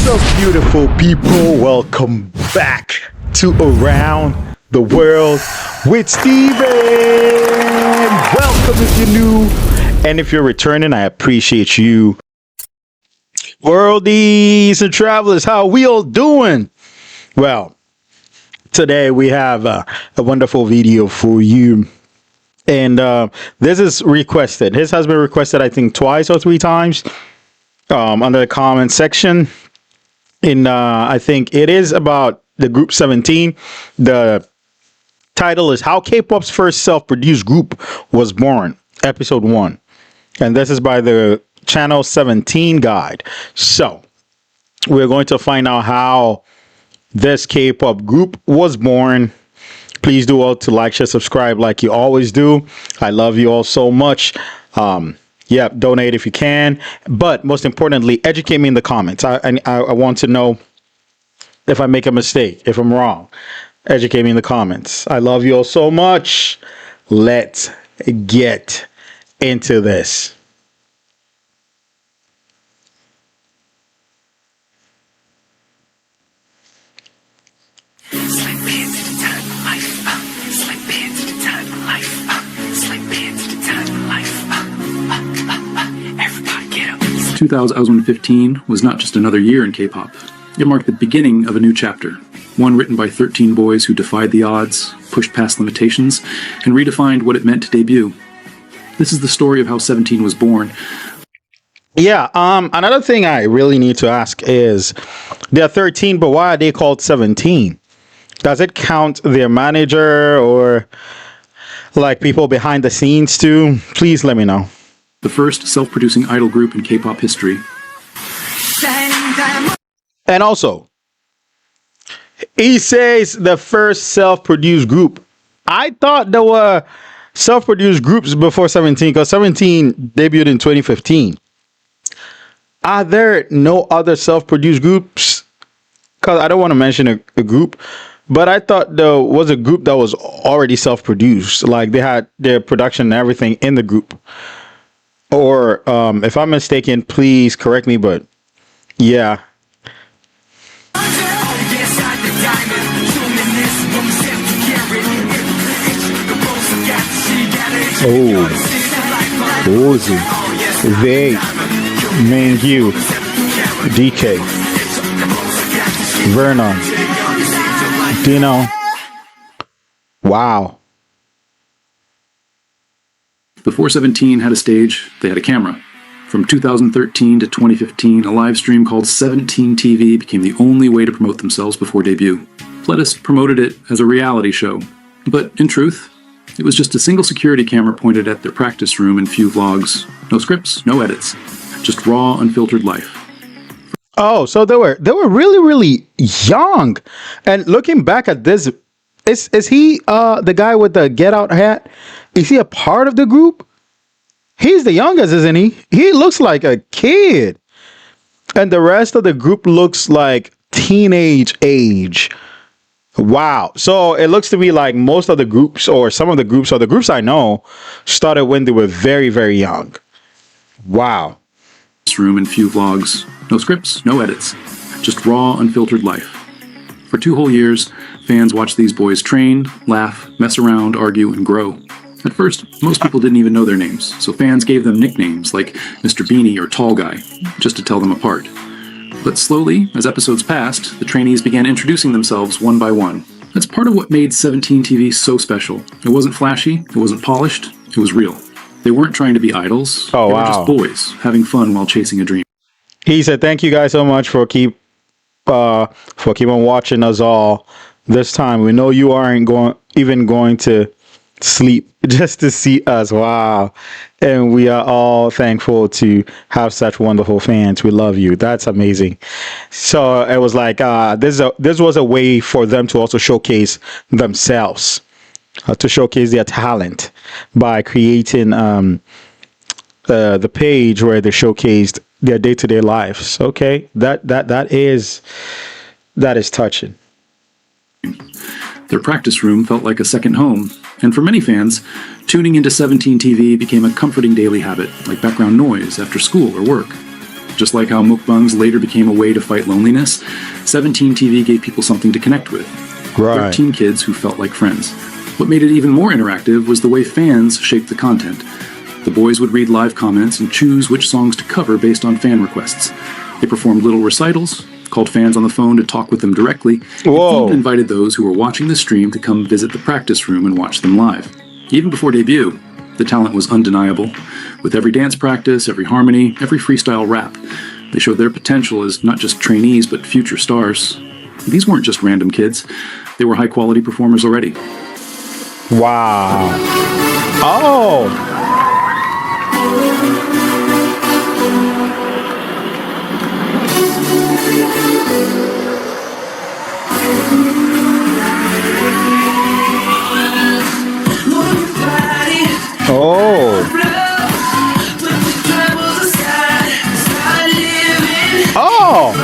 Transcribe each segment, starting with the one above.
Beautiful people, welcome back to Around the World with Steven. Welcome if you're new, and if you're returning, I appreciate you. Worldies and travelers, how we all doing? Well, today we have a wonderful video for you. And this is requested. This has been requested, I think, twice or three times under the comment section. I think it is about the group 17. The title is How K-pop's First Self-Produced Group Was Born, episode 1. And this is by the channel 17 guide. So we're going to find out how this K-pop group was born. Please do all to like, share, subscribe like you always do. I love you all so much. Yeah, donate if you can. But most importantly, educate me in the comments. I want to know if I make a mistake, if I'm wrong. Educate me in the comments. I love you all so much. Let's get into this. Everybody get up. 2015 was not just another year in K-pop. It marked the beginning of a new chapter, one written by 13 boys who defied the odds, pushed past limitations, and redefined what it meant to debut. This is the story of how 17 was born. Yeah, another thing I really need to ask is, they're 13, but why are they called 17? Does it count their manager or like people behind the scenes too? Please let me know. The first self-producing idol group in K-pop history. And also, he says the first self-produced group. I thought there were self-produced groups before 17 because 17 debuted in 2015. Are there no other self-produced groups? Because I don't want to mention a group, but I thought there was a group that was already self-produced. Like they had their production and everything in the group. Or if I'm mistaken, please correct me, but yeah. Oh, Ozzy, they, Mingyu, DK, Vernon, Dino. Wow. Before 17 had a stage, they had a camera. From 2013 to 2015, a live stream called 17 TV became the only way to promote themselves before debut. Pledis promoted it as a reality show, but in truth, it was just a single security camera pointed at their practice room and few vlogs. No scripts, no edits, just raw, unfiltered life. Oh, so they were really, really young. And looking back at this, is he the guy with the Get Out hat? Is he a part of the group? He's the youngest, isn't he? He looks like a kid. And the rest of the group looks like teenage age. Wow. So it looks to me like most of the groups, or some of the groups, or the groups I know, started when they were very, very young. Wow. This room and few vlogs. No scripts, no edits. Just raw, unfiltered life. For 2 whole years, fans watched these boys train, laugh, mess around, argue, and grow. At first, most people didn't even know their names, so fans gave them nicknames like Mr. Beanie or Tall Guy, just to tell them apart. But slowly, as episodes passed, the trainees began introducing themselves one by one. That's part of what made 17 TV so special. It wasn't flashy, it wasn't polished, it was real. They weren't trying to be idols, they were just boys, having fun while chasing a dream. He said, thank you guys so much for keep on watching us all this time. We know you aren't going to sleep just to see us. Wow. And we are all thankful to have such wonderful fans. We love you. That's amazing. So it was like this was a way for them to also showcase themselves, to showcase their talent by creating the page where they showcased their day-to-day lives. Okay, that is touching. Their practice room felt like a second home, and for many fans, tuning into 17 TV became a comforting daily habit, like background noise after school or work. Just like how mukbangs later became a way to fight loneliness, 17 TV gave people something to connect with. Right. 13 kids who felt like friends. What made it even more interactive was the way fans shaped the content. The boys would read live comments and choose which songs to cover based on fan requests. They performed little recitals, called fans on the phone to talk with them directly, Whoa. and even invited those who were watching the stream to come visit the practice room and watch them live. Even before debut, the talent was undeniable. With every dance practice, every harmony, every freestyle rap, they showed their potential as not just trainees, but future stars. These weren't just random kids. They were high-quality performers already. Wow. Oh. Oh. Oh.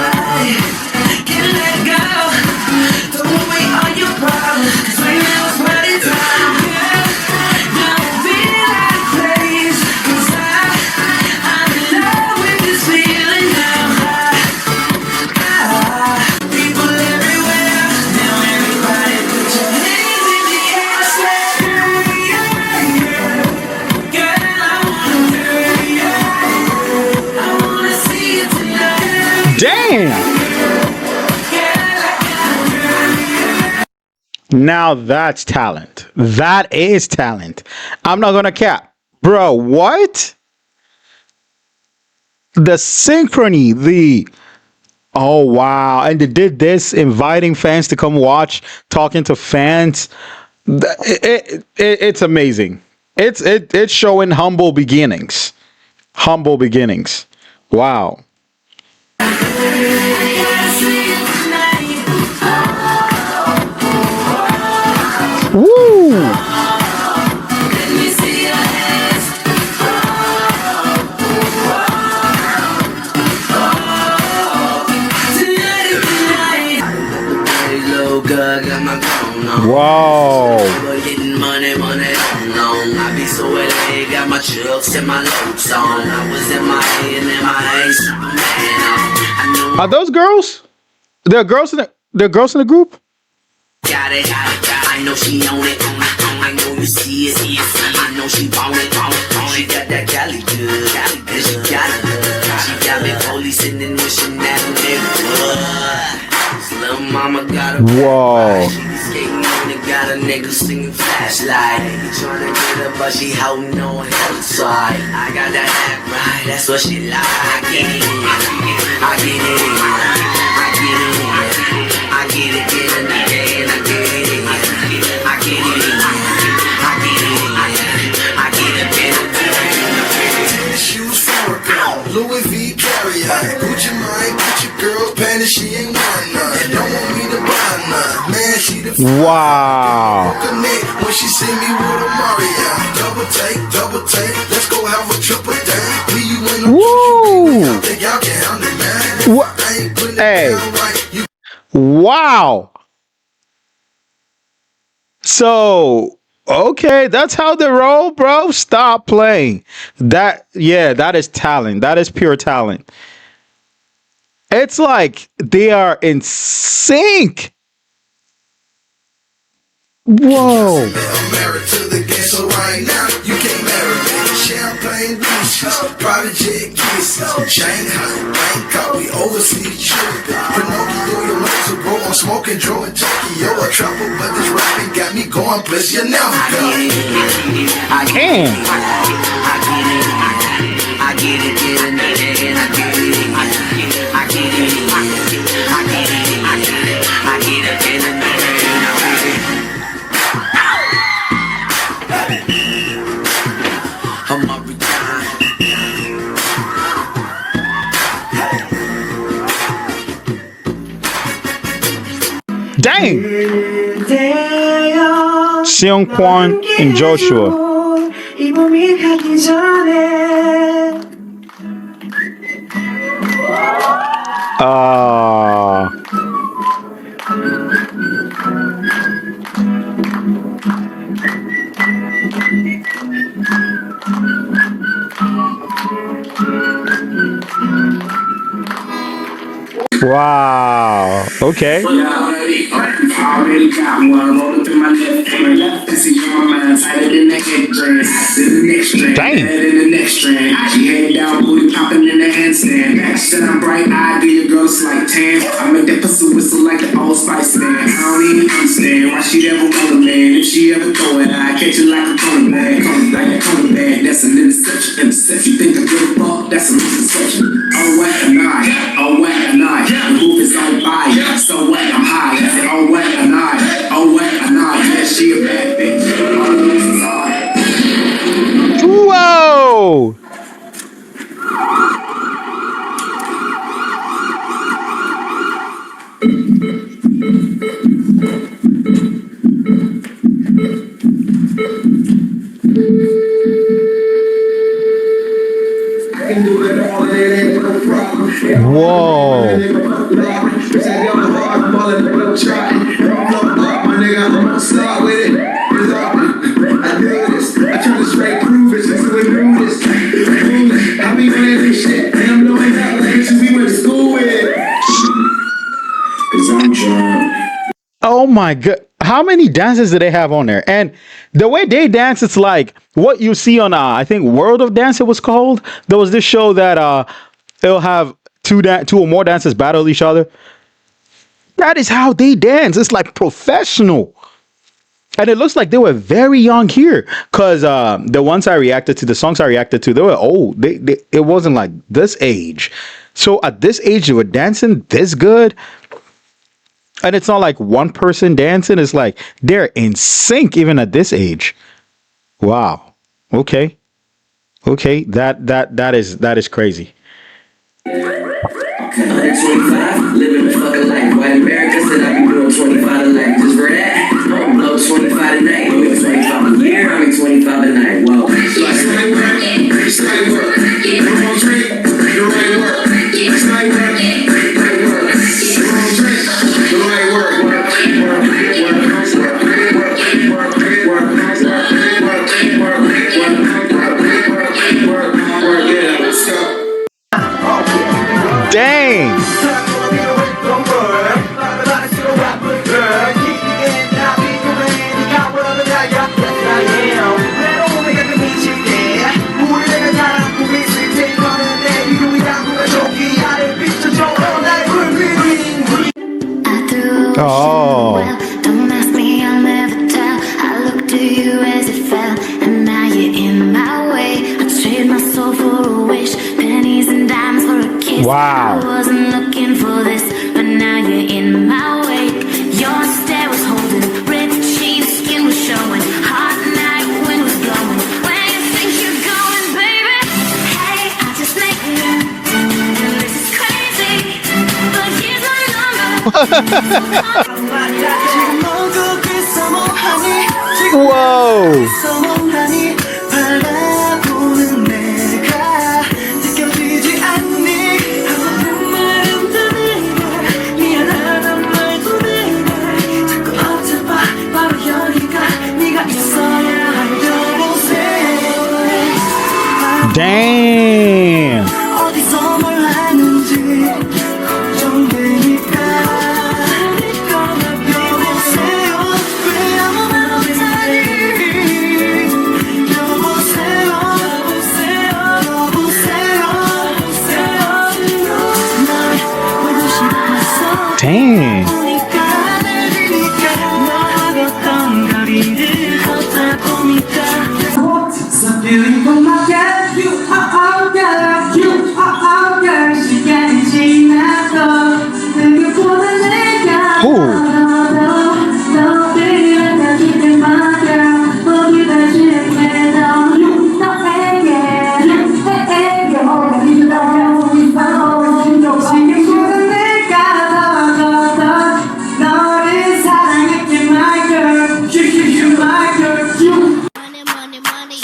Damn. Now that's talent. That is talent. I'm not gonna cap. Bro, what? The synchrony, oh wow. And they did this, inviting fans to come watch, talking to fans. It's amazing. It's showing humble beginnings. Humble beginnings. Wow. Woo! Wow. Are those girls? There are girls in the group? Got it. I know she own it. I know you see it. I know she want it. She got that Cali good. And she got it. She got me policing and wishing that nigga would. Little mama got a whoa. Skating on it, got a nigga singing flashlight. Tryna get her, but she holding on hella tight. I got that act right, that's what she like. I get it, I get it, I get it, I get it, get it, and I get it, I get it, I get it, I get it, get it. Shoes for a girl, Louis V carrier, Gucci mine, Gucci girl, panties she ain't got none. Don't want me to buy none, man. She the wow. When she see me with a Mario, double take, let's go have a triple date. Me you in the woo. Think y'all can handle man? What? I ain't putting Hey. it down right. You Wow. So, okay, that's how they roll, bro. Stop playing. That is talent. That is pure talent. It's like they are in sync. Whoa. I'm married to the game, so right now you can't marry me. Champagne beaches, private jet kisses, Shanghai, Bangkok, we overseas tripping. Pinocchio, your legs are broke, I'm smoking, Joe in Tokyo. A trouble, but this rapping got me going, plus you never go. I get it, I get it, get it, and I get it, I get it, I get it, I get it, get it. I'm a Dang. Seung Kwan and Joshua. Wow. Okay. Already got one roll up in my left hand. Left and see my mind tighter than the headband. Then the next strand, Dang. then the next strand. She head down, booty popping in the handstand. Said I'm bright eyed, get your girl slight tan. I make that pussy whistle like the old Spice Man. I don't even understand why she ever want a man. If she ever throw it, I catch it like a corner bag. Like a corner bag, that's an interception. Interception, think I give a fuck, that's a misconception. Oh, what a night, oh, what a night. The roof is on fire, so what, I'm high. I said, oh, what a night, oh, what a night. Yeah, she a bad bitch. All the bitches are. Whoa. Whoa. Oh my god. How many dances do they have on there? And the way they dance, it's like what you see on I think World of Dance it was called. There was this show that it'll have two or more dancers battle each other. That is how they dance. It's like professional. And it looks like they were very young here, because the ones I reacted to, the songs I reacted to, they were old. It wasn't like this age. So at this age, they were dancing this good. And it's not like one person dancing. It's like they're in sync even at this age. Wow. Okay. Okay. That is crazy. 125, living the fucking life. White America said I be doing 25 a night. Just for that, I'm blow 25 a night. I'm in 25 a year, I'm in 25 a night. Whoa. It's like work. It's like work. Come on, drink. The right work. It's like work. Right work. Come on, drink. The right work. Work. Work. Work. Work. Work. Work. Work. Yeah, let's go. Dang. Oh. Don't ask me, I'll never tell. I looked to you as it fell, and now you're in my way. I trade my soul for a wish, pennies and dimes for a kiss. Wow. I wasn't looking for this, but now you're in my way. Your stare was holding, red cheeks, skin was showing, hot night, wind was blowing. Where you think you're going, baby? Hey, I just met you, and this is crazy, but here's my number. Whoa. Damn. Dang.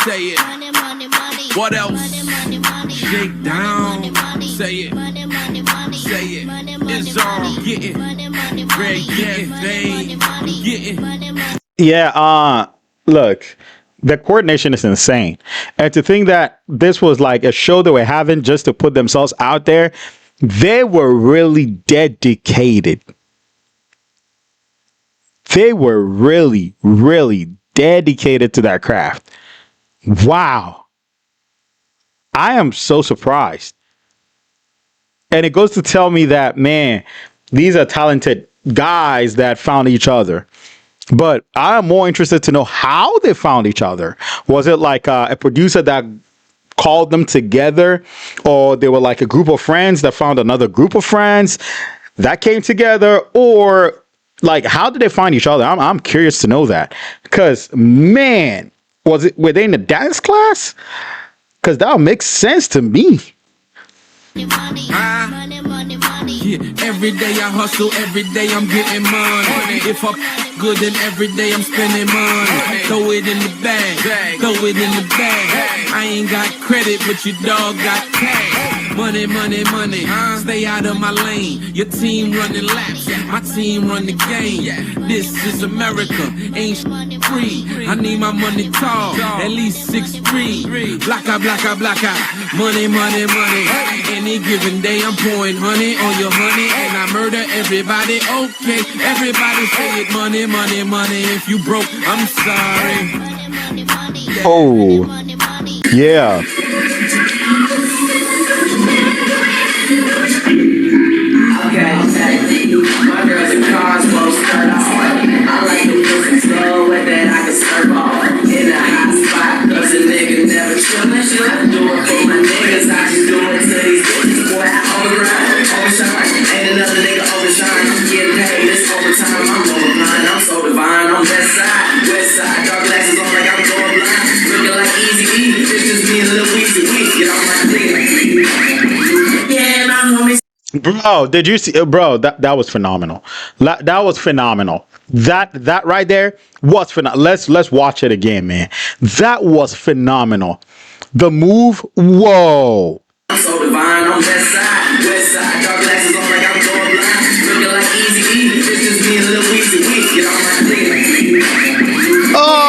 Say it. What else? Shake down. Say it. Say it. It's all getting red, getting. Yeah, look, the coordination is insane. And to think that this was like a show that we're having just to put themselves out there, They were really dedicated. They were really, really dedicated to that craft. Wow. I am so surprised. And it goes to tell me that, man, these are talented guys that found each other. But I'm more interested to know how they found each other. Was it like a producer that called them together, or they were like a group of friends that found another group of friends that came together, or like how did they find each other? I'm curious to know that, because man, were they in the dance class? Because that makes sense to me. Yeah, every day I hustle, every day I'm getting money. If I good, then every day I'm spending money. Throw it in the bag, throw it in the bag. I ain't got credit, but your dog got cash. Money, money, money, stay out of my lane. Your team running laps, my team run the game. This is America, ain't free. I need my money tall, at least 6'3". Block out, block out, block out. Money, money, money. Any given day I'm pouring honey on your honey, and I murder everybody. Okay, everybody say it. Money, money, money. If you broke, I'm sorry. Oh, yeah. My girls in cars, both skirt off. I like the music slow and then I can surf off. In a hot spot, cause a nigga never chillin'. I do it for my niggas, I just do it to these bitches. Boy, I override, overshine. Ain't another nigga overshine. I'm getting paid this overtime. I'm overblind, I'm so divine. I'm west side, dark glasses on like I'm going blind. Looking like Easy E, it's just me and Lil Weezy Week. Get on my feet. Yeah, my homies. Bro, did you see, bro? That was phenomenal. That was phenomenal. That right there was phenomenal. Let's watch it again, man. That was phenomenal. The move, whoa. I'm so divine, I'm west side, dark glasses on like I'm going blind. Looking like Easy E, it's just me and Lil Weezy Week. Get on my feet. Oh.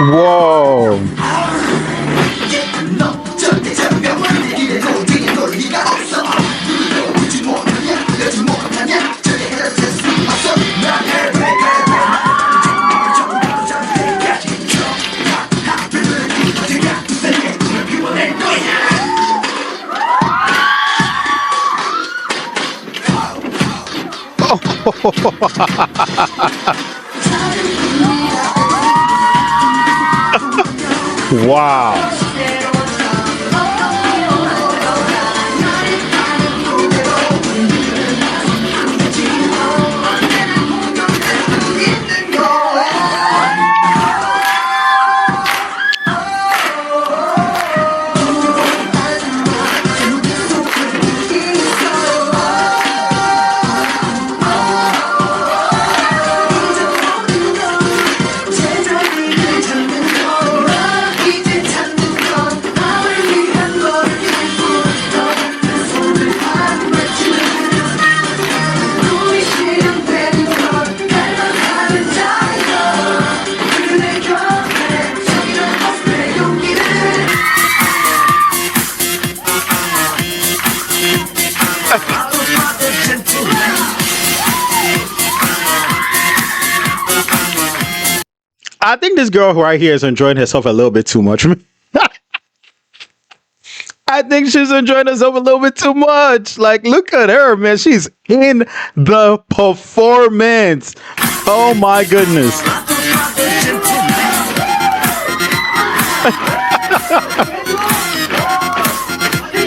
Whoa. Wow. I think this girl right here is enjoying herself a little bit too much. I think she's enjoying herself a little bit too much. Like, look at her, man. She's in the performance. Oh my goodness.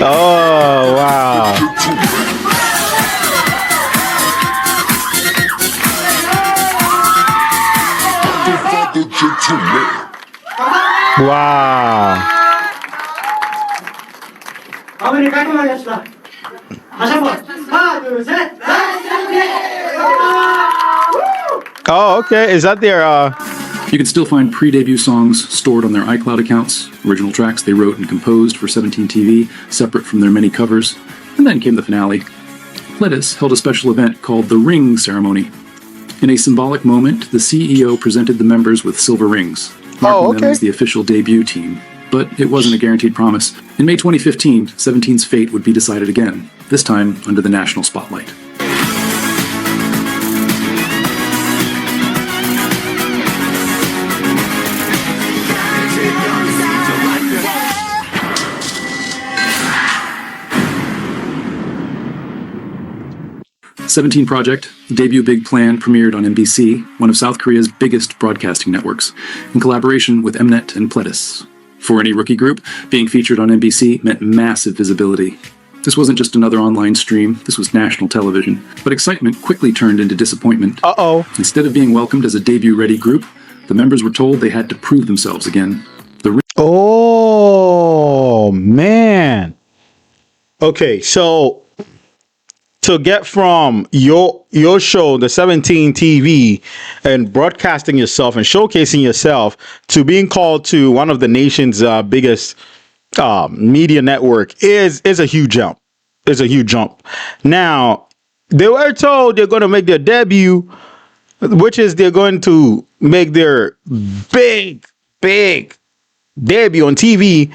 Oh wow. Wow. 마무리 깔끔하게 합시다. 다시 한 번. 하나, 둘, 셋. Oh, okay. Is that their You can still find pre-debut songs stored on their iCloud accounts, original tracks they wrote and composed for 17 TV, separate from their many covers. And then came the finale. Lettuce held a special event called the Ring Ceremony. In a symbolic moment, the CEO presented the members with silver rings, marking them as the official debut team. But it wasn't a guaranteed promise. In May 2015, 17's fate would be decided again, this time under the national spotlight. Seventeen Project, debut big plan, premiered on MBC, one of South Korea's biggest broadcasting networks, in collaboration with Mnet and Pledis. For any rookie group, being featured on MBC meant massive visibility. This wasn't just another online stream, this was national television. But excitement quickly turned into disappointment. Instead of being welcomed as a debut-ready group, the members were told they had to prove themselves again. Oh, man. Okay, so to get from your show, the 17 TV, and broadcasting yourself and showcasing yourself to being called to one of the nation's biggest media network is a huge jump. It's a huge jump. Now, they were told they're going to make their debut, which is they're going to make their big debut on TV,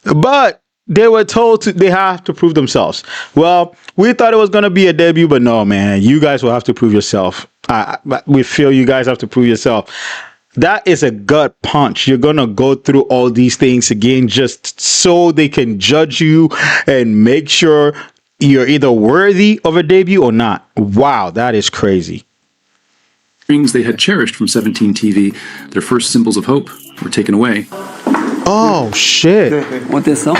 but they were told they have to prove themselves. Well, we thought it was going to be a debut, but no, man, you guys will have to prove yourself. We feel you guys have to prove yourself. That is a gut punch. You're going to go through all these things again just so they can judge you and make sure you're either worthy of a debut or not. Wow, that is crazy. Rings they had cherished from 17 TV, their first symbols of hope, were taken away. Oh, shit. 어땠어?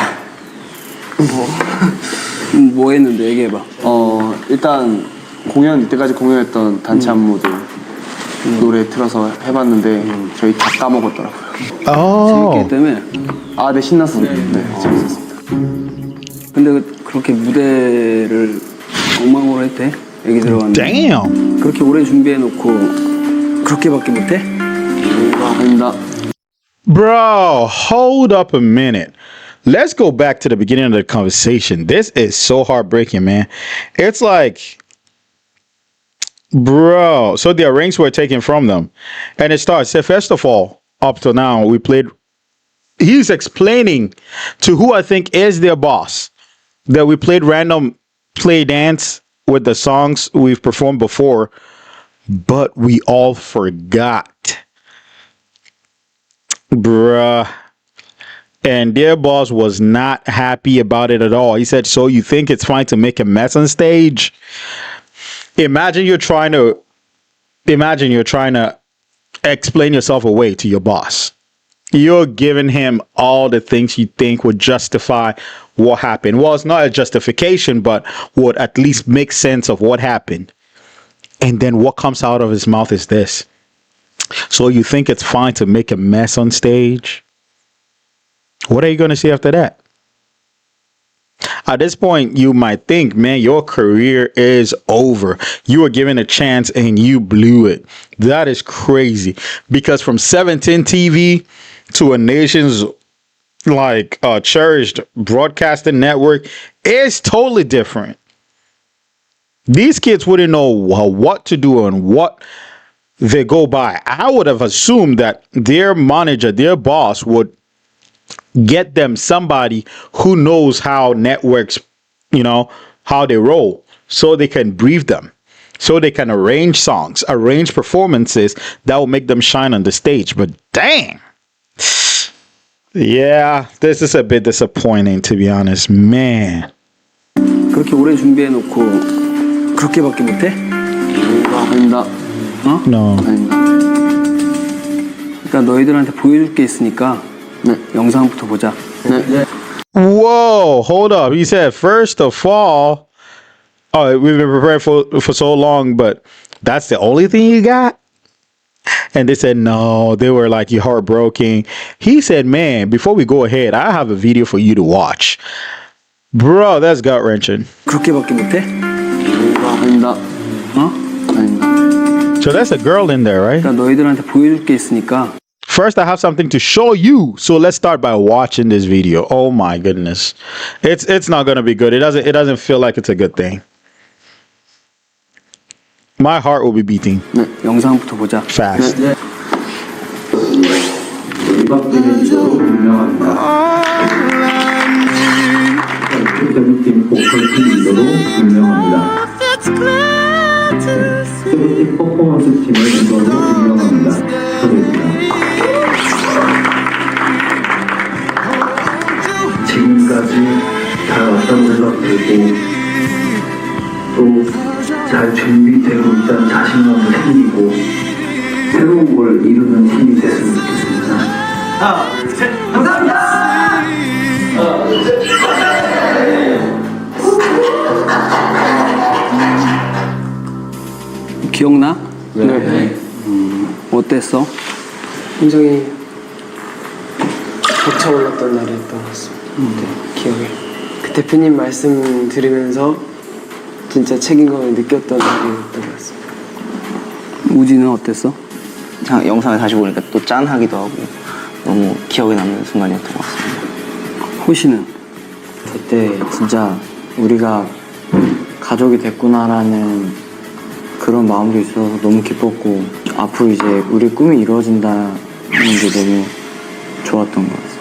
뭐 했는데 얘기해봐. 일단 이때까지 공연했던 단체 안무들 노래 틀어서 해봤는데 저희 다 까먹었더라고요. 재밌기 때문에. 네, 신났습니다. 네, 재밌었습니다. 근데 그렇게 무대를 엉망으로 했대? 얘기 들어봤는데. Damn. 그렇게 오래 준비해놓고 그렇게밖에 못해? 아닙니다. Bro, hold up a minute. Let's go back to the beginning of the conversation. This is so heartbreaking, man. It's like, bro, so their rings were taken from them. And it starts, so first of all, up to now, we played, he's explaining to who I think is their boss that we played random play dance with the songs we've performed before, but we all forgot. Bruh. And their boss was not happy about it at all. He said, so you think it's fine to make a mess on stage? Imagine you're trying to explain yourself away to your boss. You're giving him all the things you think would justify what happened. Well, it's not a justification, but would at least make sense of what happened. And then what comes out of his mouth is this. So you think it's fine to make a mess on stage? What are you going to say after that? At this point, you might think, man, your career is over. You were given a chance and you blew it. That is crazy. Because from 17 TV to a nation's like cherished broadcasting network is totally different. These kids wouldn't know what to do and what they go by. I would have assumed that their manager, their boss would get them somebody who knows how networks, how they roll, so they can brief them, so they can arrange songs, arrange performances that will make them shine on the stage. But dang, yeah, this is a bit disappointing, to be honest, man. 그렇게 오래 준비해놓고 그렇게밖에 못해? 아닙니다. No. 아닙니다. 일단 너희들한테 보여줄 게 있으니까 영상부터 보자. Whoa, hold up. He said, first of all, we've been prepared for so long, but that's the only thing you got? And they said, no, they were like, you're heartbroken. He said, man, before we go ahead, I have a video for you to watch. Bro, that's gut wrenching. 그렇게밖에 못해? 아닙니다. 어? 아닙니다. So that's a girl in there, right? 그러니까 너희들한테 보여줄 게 있으니까. First, I have something to show you. So let's start by watching this video. Oh my goodness. It's not gonna be good. It doesn't feel like it's a good thing. My heart will be beating 네, 영상부터 보자. fast. 세븐틴 보컬 팀 리더로 유명합니다. 세븐틴 퍼포먼스 팀의 멤버로 유명합니다. 축하드립니다. 지금까지 다 왔다 올라오고 또 잘 준비되고 있다는 자신감도 생기고 새로운 걸 이루는 팀이 됐으면 좋겠습니다. 하나, 둘, 셋, 감사합니다. 하나, 둘, 셋. 기억나? 네. 어땠어? 굉장히 벅차올랐던 날이었던 것 같습니다. 기억에. 그 대표님 말씀 들으면서 진짜 책임감을 느꼈던 날이었던 것 같습니다. 우지는 어땠어? 영상을 다시 보니까 또 짠하기도 하고 너무 기억에 남는 순간이었던 것 같습니다. 호시는? 그때 진짜 우리가 가족이 됐구나라는 그런 마음도 있어서 너무 기뻤고 앞으로 이제 우리 꿈이 이루어진다는 게 너무 좋았던 것 같습니다.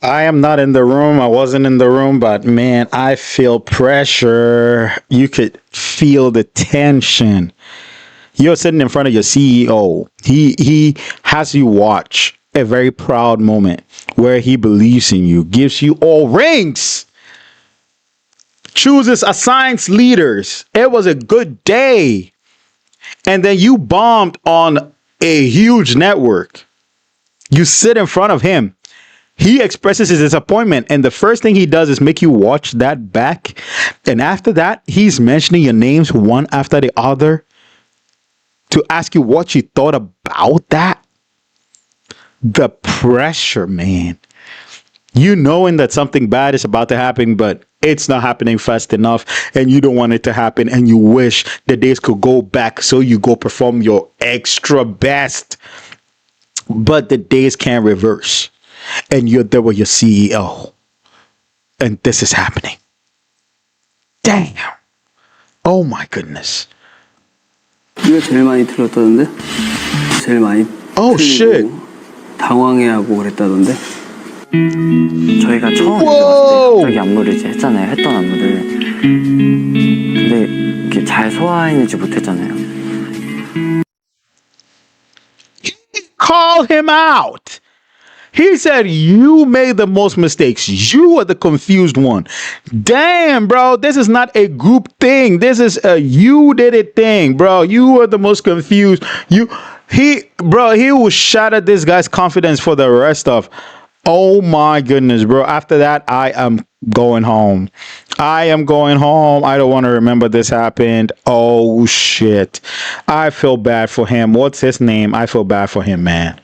I am not in the room. I wasn't in the room, but man, I feel pressure. You could feel the tension. You're sitting in front of your CEO. He has you watch a very proud moment where he believes in you, gives you all rings, chooses, assigns leaders. It was a good day. And then you bombed on a huge network. You sit in front of him. He expresses his disappointment, and the first thing he does is make you watch that back. And after that, he's mentioning your names one after the other to ask you what you thought about that. The pressure, man. You knowing that something bad is about to happen, but it's not happening fast enough, and you don't want it to happen, and you wish the days could go back so you go perform your extra best. But the days can't reverse. And you're there with your CEO. And this is happening. Damn. Oh my goodness. 네가 제일 많이 틀렸다던데? 제일 많이 Oh shit. 당황해하고 그랬다던데? 저희가 처음 이제 왔을 때 갑자기 안무를 이제 했잖아요. 했던 안무를. 근데 이렇게 잘 소화해내지 못했잖아요. Call him out. He said, you made the most mistakes. You are the confused one. Damn, bro. This is not a group thing. This is a you did it thing, bro. You are the most confused. He will shatter this guy's confidence for the rest of. Oh my goodness, bro. After that, I am going home. I am going home. I don't want to remember this happened. Oh shit. I feel bad for him. What's his name? I feel bad for him, man.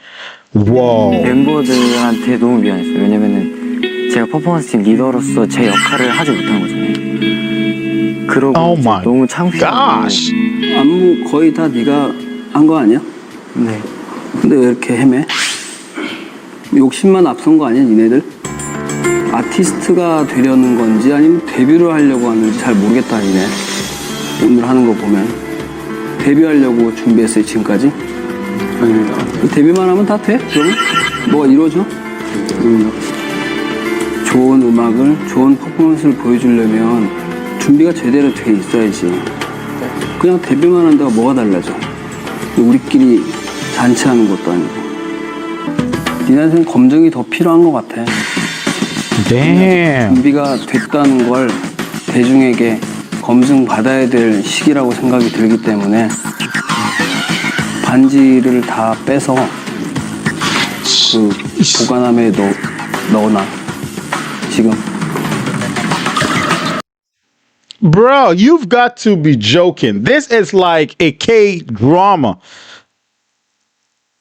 Whoa. 멤버들한테 너무 미안했어요. 왜냐면은 제가 퍼포먼스 팀 리더로서 제 역할을 하지 못한 거잖아요. 그러고 너무 창피하고. 안무 거의 다 네가 한 거 아니야? 네. 근데 왜 이렇게 헤매? 욕심만 앞선 거 아니야, 니네들? 아티스트가 되려는 건지 아니면 데뷔를 하려고 하는지 잘 모르겠다, 니네. 오늘 하는 거 보면. 데뷔하려고 준비했어요, 지금까지? 아닙니다. 데뷔만 하면 다 돼? 그러면? 뭐가 이루어져? 좋은 음악을, 좋은 퍼포먼스를 보여주려면 준비가 제대로 돼 있어야지. 그냥 데뷔만 한다고 뭐가 달라져? 우리끼리 잔치하는 것도 아니고. 니네한테는 검증이 더 필요한 것 같아. Damn. 준비가 됐다는 걸 대중에게 검증받아야 될 시기라고 생각이 들기 때문에 반지를 다 빼서 그 보관함에 넣어놔. 지금. Bro, you've got to be joking. This is like a K-drama.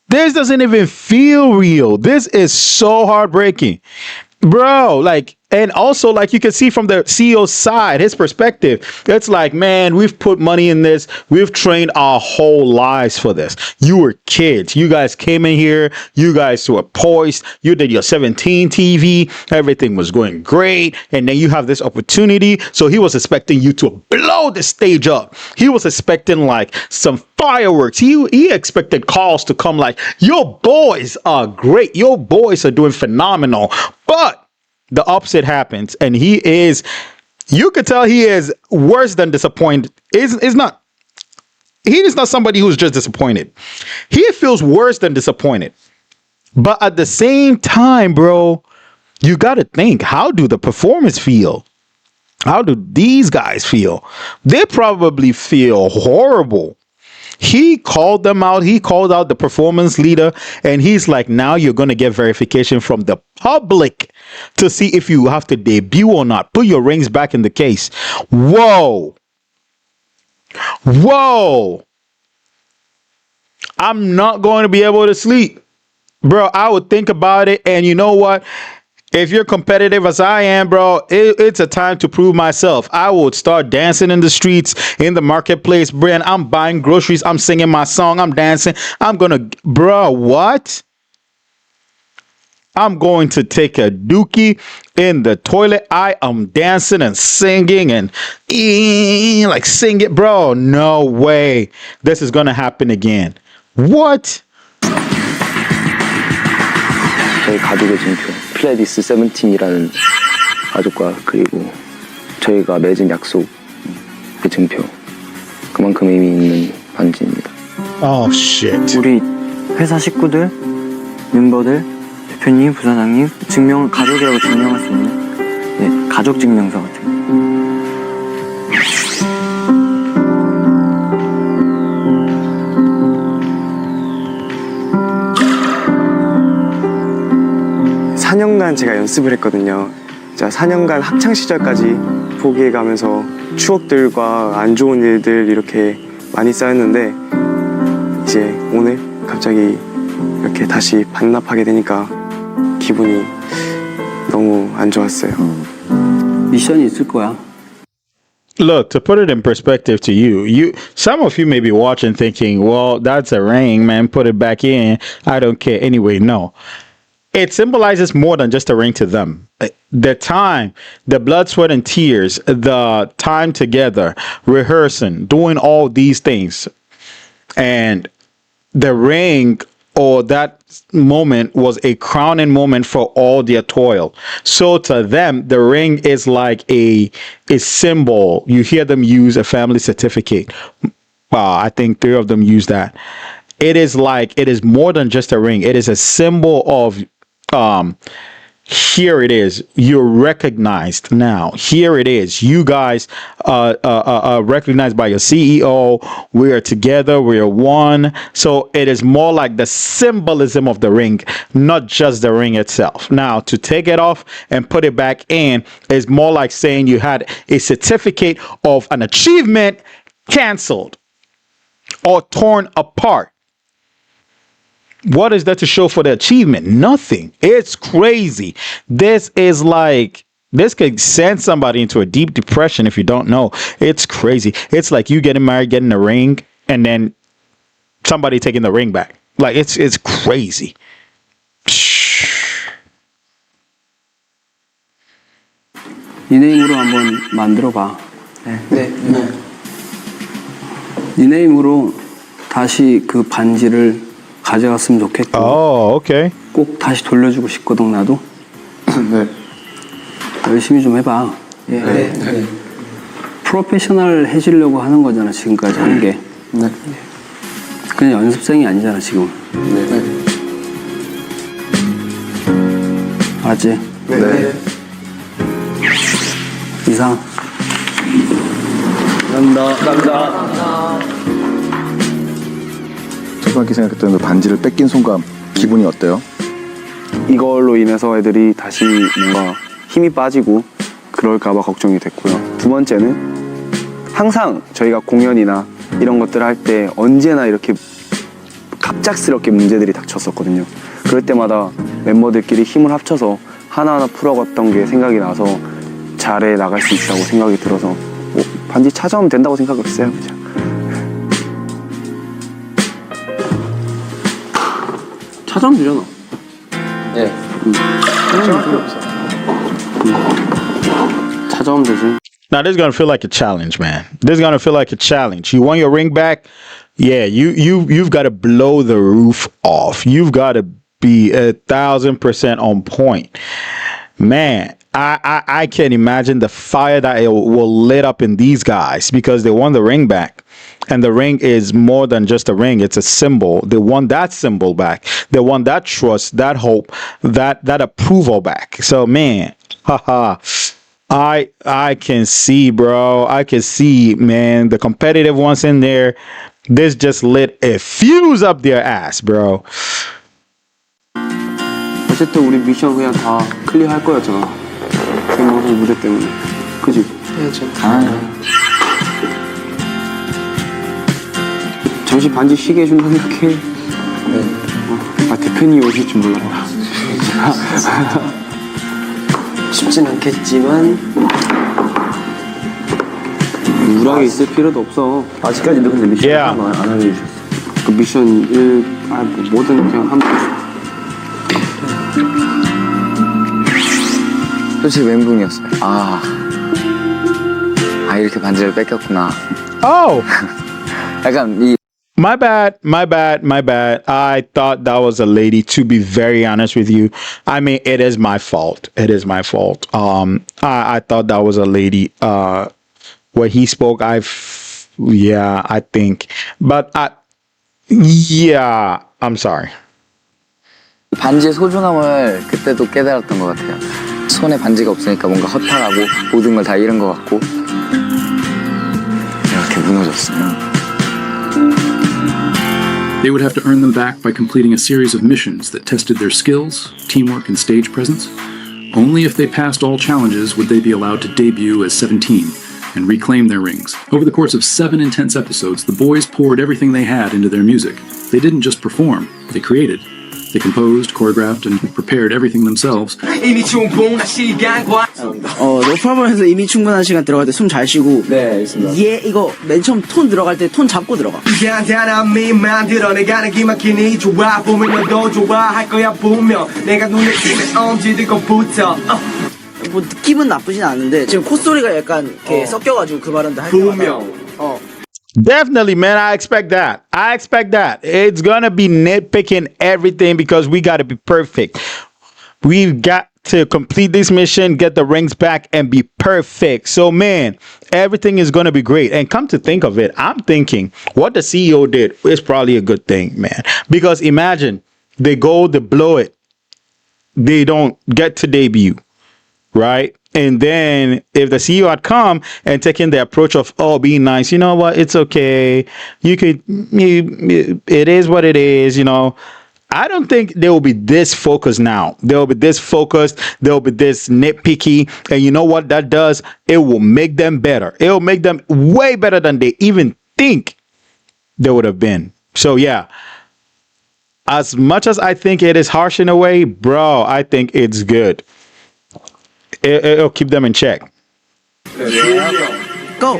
This doesn't even feel real. This is so heartbreaking. Bro, like, and also, like, you can see from the CEO's side, his perspective, it's like, man, we've put money in this. We've trained our whole lives for this. You were kids. You guys came in here. You guys were poised. You did your 17 TV. Everything was going great. And then you have this opportunity. So he was expecting you to blow the stage up. He was expecting like some fireworks. He expected calls to come like, your boys are great. Your boys are doing phenomenal. But the opposite happens, and he is, you could tell he is worse than disappointed. He is not somebody who's just disappointed. He feels worse than disappointed. But at the same time, bro, you got to think, how do the performers feel? How do these guys feel? They probably feel horrible. He called them out. He called out the performance leader, and he's like, now you're going to get verification from the public to see if you have to debut or not. Put your rings back in the case. Whoa. Whoa. I'm not going to be able to sleep. Bro, I would think about it, and you know what? If you're competitive as I am, bro, it's a time to prove myself. I would start dancing in the streets, in the marketplace, Brian. I'm buying groceries. I'm singing my song. I'm dancing. Bro, what? I'm going to take a dookie in the toilet. I am dancing and singing and like sing it, bro. No way. This is going to happen again. What? 저희 가족의 증표 플레디스 세븐틴이라는 가족과 그리고 저희가 맺은 약속의 증표 그만큼 의미 있는 반지입니다. Oh shit. 우리 회사 식구들, 멤버들, 대표님, 부사장님 가족이라고 증명할 수 있는 가족 증명서 같은 거. 4년간 제가 연습을 했거든요. 4년간 학창 시절까지 포기해가면서 추억들과 안 좋은 일들 이렇게 많이 쌓였는데 이제 오늘 갑자기 이렇게 다시 반납하게 되니까 기분이 너무 안 좋았어요. 미션이 있을 거야. Look, to put it in perspective to you, some of you may be watching thinking, well, that's a ring, man, put it back in. I don't care. Anyway, no. It symbolizes more than just a ring to them. The time, the blood, sweat, and tears, the time together, rehearsing, doing all these things. And the ring or that moment was a crowning moment for all their toil. So to them, the ring is like a symbol. You hear them use a family certificate. I think 3 of them use that. It is more than just a ring. It is a symbol of here it is. You're recognized now. Here it is. You guys are recognized by your CEO. We are together. We are one. So it is more like the symbolism of the ring, not just the ring itself. Now, to take it off and put it back in is more like saying you had a certificate of an achievement canceled or torn apart. What is there to show for the achievement? Nothing. It's crazy. This could send somebody into a deep depression if you don't know. It's crazy. It's like you getting married, getting a ring, and then somebody taking the ring back. Like it's crazy. 니네 힘으로 한번 만들어봐. 네. 니네 힘으로 다시 그 반지를 가져갔으면 좋겠고. Okay. 꼭 다시 돌려주고 싶거든 나도. 네. 열심히 좀 해봐. 네. 프로페셔널 해지려고 하는 거잖아 지금까지 하는 게. 네. 그냥 연습생이 아니잖아 지금. 네. 알았지? 네. 이상. 감사합니다. 소중하게 생각했던 그 반지를 뺏긴 순간 기분이 어때요? 이걸로 인해서 애들이 다시 뭔가 힘이 빠지고 그럴까봐 걱정이 됐고요. 두 번째는 항상 저희가 공연이나 이런 것들을 할 때 언제나 이렇게 갑작스럽게 문제들이 닥쳤었거든요. 그럴 때마다 멤버들끼리 힘을 합쳐서 하나하나 풀어갔던 게 생각이 나서 잘해 나갈 수 있다고 생각이 들어서 뭐 반지 찾아오면 된다고 생각을 했어요. 그냥. 찾아오면 되잖아. 네. 찾아오면 되지. Now this is gonna feel like a challenge, man. This is gonna feel like a challenge. You want your ring back? Yeah, you've got to blow the roof off. You've got to be 1,000% on point, man. I can't imagine the fire that it will lit up in these guys because they want the ring back. And the ring is more than just a ring. It's a symbol. They want that symbol back. They want that trust, that hope, that approval back. So, man, haha. I can see, bro. I can see, man. The competitive ones in there, this just lit a fuse up their ass, bro. 어쨌든 우리 미션 그냥 다 클리어할 거였잖아. 생방송 무대 때문에. 그지? 해야죠. 잠시 반지 쉬게 해준다 생각해. 아, 대표님이 오실 줄 몰랐다. 쉽진 않겠지만 우울하게 있을 필요도 없어. 아직까지도 근데 미션 Yeah. 안 알려주셨어. 그 미션 1, 뭐든 그냥 하면 솔직히 멘붕이었어요. 이렇게 반지를 뺏겼구나. Oh, 약간 이 my bad. I thought that was a lady, to be very honest with you. I mean, it is my fault. I thought that was a lady. When he spoke, I think. But I'm sorry. 반지의 소중함을 그때도 깨달았던 것 같아요. 손에 반지가 없으니까 뭔가 허탈하고 모든 걸 다 잃은 것 같고 이렇게 무너졌어요. They would have to earn them back by completing a series of missions that tested their skills, teamwork, and stage presence. Only if they passed all challenges would they be allowed to debut as 17 and reclaim their rings. Over the course of 7 intense episodes, the boys poured everything they had into their music. They didn't just perform, they created. They composed, choreographed, and prepared everything themselves. 노프라블에서 이미 충분한 시간 들어갈 때 숨 잘 쉬고. 네, 알겠습니다. 이거 맨 처음 톤 들어갈 때 톤 잡고 들어가. 뭐 느낌은 나쁘진 않은데 지금 콧소리가 약간 이렇게 섞여가지고 그 발음도 할 때마다. Definitely, man. I expect that. It's gonna be nitpicking everything because we gotta be perfect. We've got to complete this mission, get the rings back, and be perfect. So, man, everything is gonna be great. And come to think of it, I'm thinking what the CEO did is probably a good thing, man. Because imagine they blow it, they don't get to debut, right? And then if the CEO had come and taken the approach of, being nice, you know what, it's okay. It is what it is, I don't think they will be this focused now. They'll be this focused. They'll be this nitpicky. And you know what that does? It will make them better. It will make them way better than they even think they would have been. So, yeah. As much as I think it is harsh in a way, bro, I think it's good. It'll keep them in check. Go!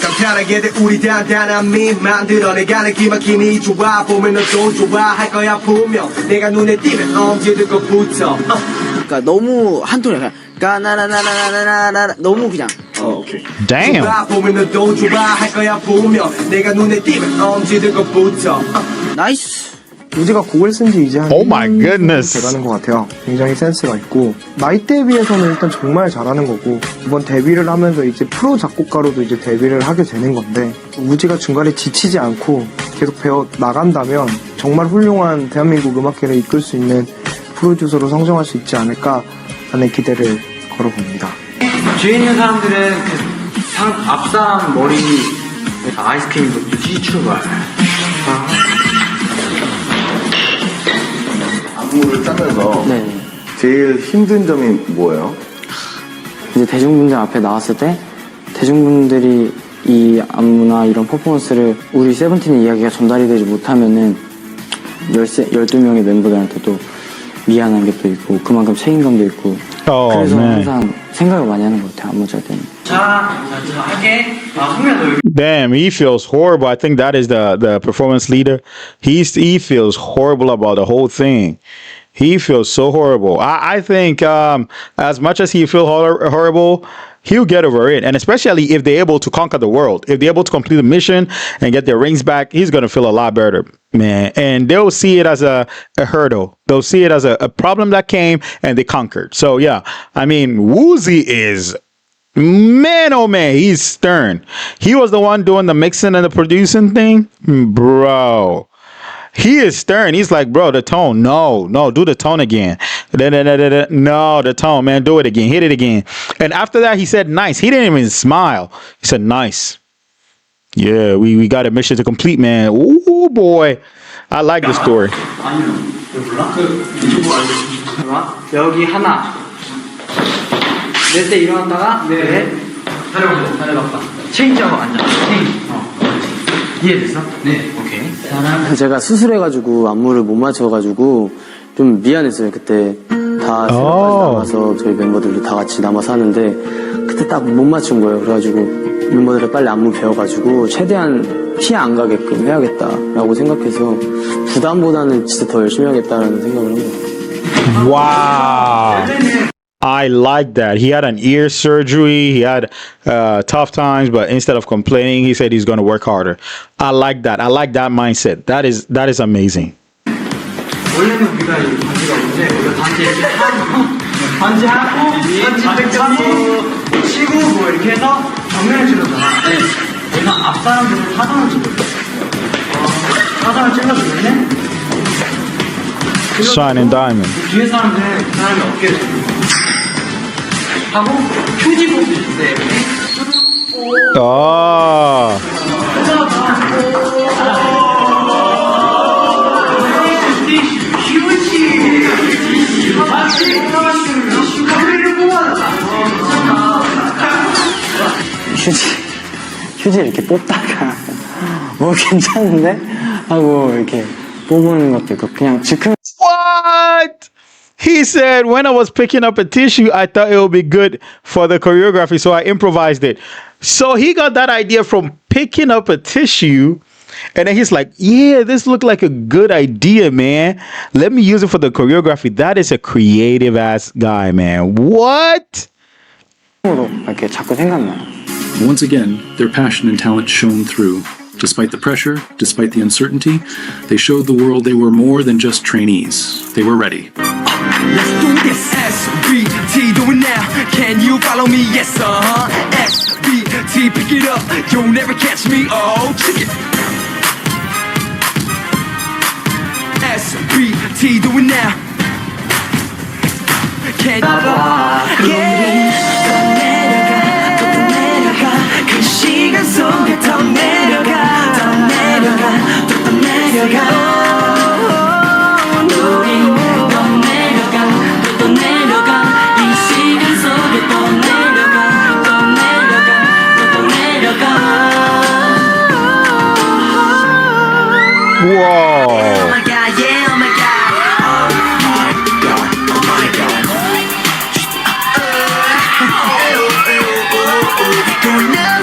간편하게 우리 단단함이 만들어내가는 기막힘이 좋아 보면 너도 좋아할 거야 분명 내가 눈에 띄면 언제든 것부터 그러니까 너무 한 톤이야 그냥 까나나나나나나나 너무 그냥 오케이 Damn. 좋아 보면 너도 좋아할 거야 분명 내가 눈에 띄면 언제든 것부터 나이스 우지가 곡을 쓴 지 이제 한 Oh my goodness. 돼가는 것 같아요. 굉장히 센스가 있고 나이대에 비해서는 일단 정말 잘하는 거고 이번 데뷔를 하면서 이제 프로 작곡가로도 이제 데뷔를 하게 되는 건데 우지가 중간에 지치지 않고 계속 배워 나간다면 정말 훌륭한 대한민국 음악계를 이끌 수 있는 프로듀서로 성장할 수 있지 않을까 하는 기대를 걸어봅니다. 뒤에 있는 사람들은 앞사람 머리 아이스크림도 찌추가 안무를 짜면서 제일 힘든 점이 뭐예요? 이제 대중분들 앞에 나왔을 때 대중분들이 이 안무나 이런 퍼포먼스를 우리 세븐틴의 이야기가 전달이 되지 못하면은 12명의 멤버들한테도 미안한 게 또 있고 그만큼 책임감도 있고 그래서 항상 생각을 많이 하는 것 같아요. 안무 짤 때는. Damn, he feels horrible. I think that is the performance leader. He feels horrible about the whole thing. He feels so horrible. I think as much as he feels horrible, he'll get over it. And especially if they're able to conquer the world, if they're able to complete the mission and get their rings back, he's going to feel a lot better, man. And they'll see it as a hurdle. They'll see it as a problem that came and they conquered. So, yeah, I mean, Woozy is, man, oh man, he's stern. He was the one doing the mixing and the producing thing. Bro. He is stern. He's like, bro, the tone. No, do the tone again. No, the tone, man. Do it again. Hit it again. And after that, he said, nice. He didn't even smile. He said, nice. Yeah, we got a mission to complete, man. Ooh, boy. I like the story. 여기 하나. 낼 때 일어났다가 네. 다려봤다. 체인지하고 앉아. 이해됐어? 네, 오케이. 제가 수술해가지고 안무를 못 맞춰가지고 좀 미안했어요. 그때 다 새벽까지 남아서 저희 멤버들도 다 같이 남아서 하는데 그때 딱 못 맞춘 거예요. 그래가지고 멤버들이 빨리 안무 배워가지고 최대한 피해 안 가게끔 해야겠다라고 생각해서 부담보다는 진짜 더 열심히 하겠다라는 생각을 한 거예요. Wow. I like that. He had an ear surgery. He had tough times, but instead of complaining, he said he's going to work harder. I like that. I like that mindset. That is amazing. 원래는 우리가 이 반지가 없는데 우리가 반지 이렇게 반지하고 치고 뭐 이렇게 해서 정면을 찔렀잖아. 우리가 앞 사람들은 사선을 찔렀어. 사선을 찔러주면은 Shining diamond. 뒤에 사람들은 그 사람이 어깨를 찔러. 하고 휴지복도 있는데 휴지 이렇게 뽑다가 뭐 괜찮은데? 하고 이렇게 뽑는 것도 있고 그냥 즉흥. What? He said, when I was picking up a tissue, I thought it would be good for the choreography, so I improvised it. So he got that idea from picking up a tissue, and then he's like, yeah, this looked like a good idea, man. Let me use it for the choreography. That is a creative ass guy, man. What? 이렇게 자꾸 생각나요. Once again, their passion and talent shone through. Despite the pressure, despite the uncertainty, they showed the world they were more than just trainees. They were ready. Let's do this. SBT, do it now. Can you follow me? Yes, SBT, pick it up. You'll never catch me. Oh, check it. SBT, do it now. Can 그 시간 속에 더 내려가, 더 내려가, 또 내려가. Whoa. Oh my god, yeah, oh my god. Oh my god, oh my god.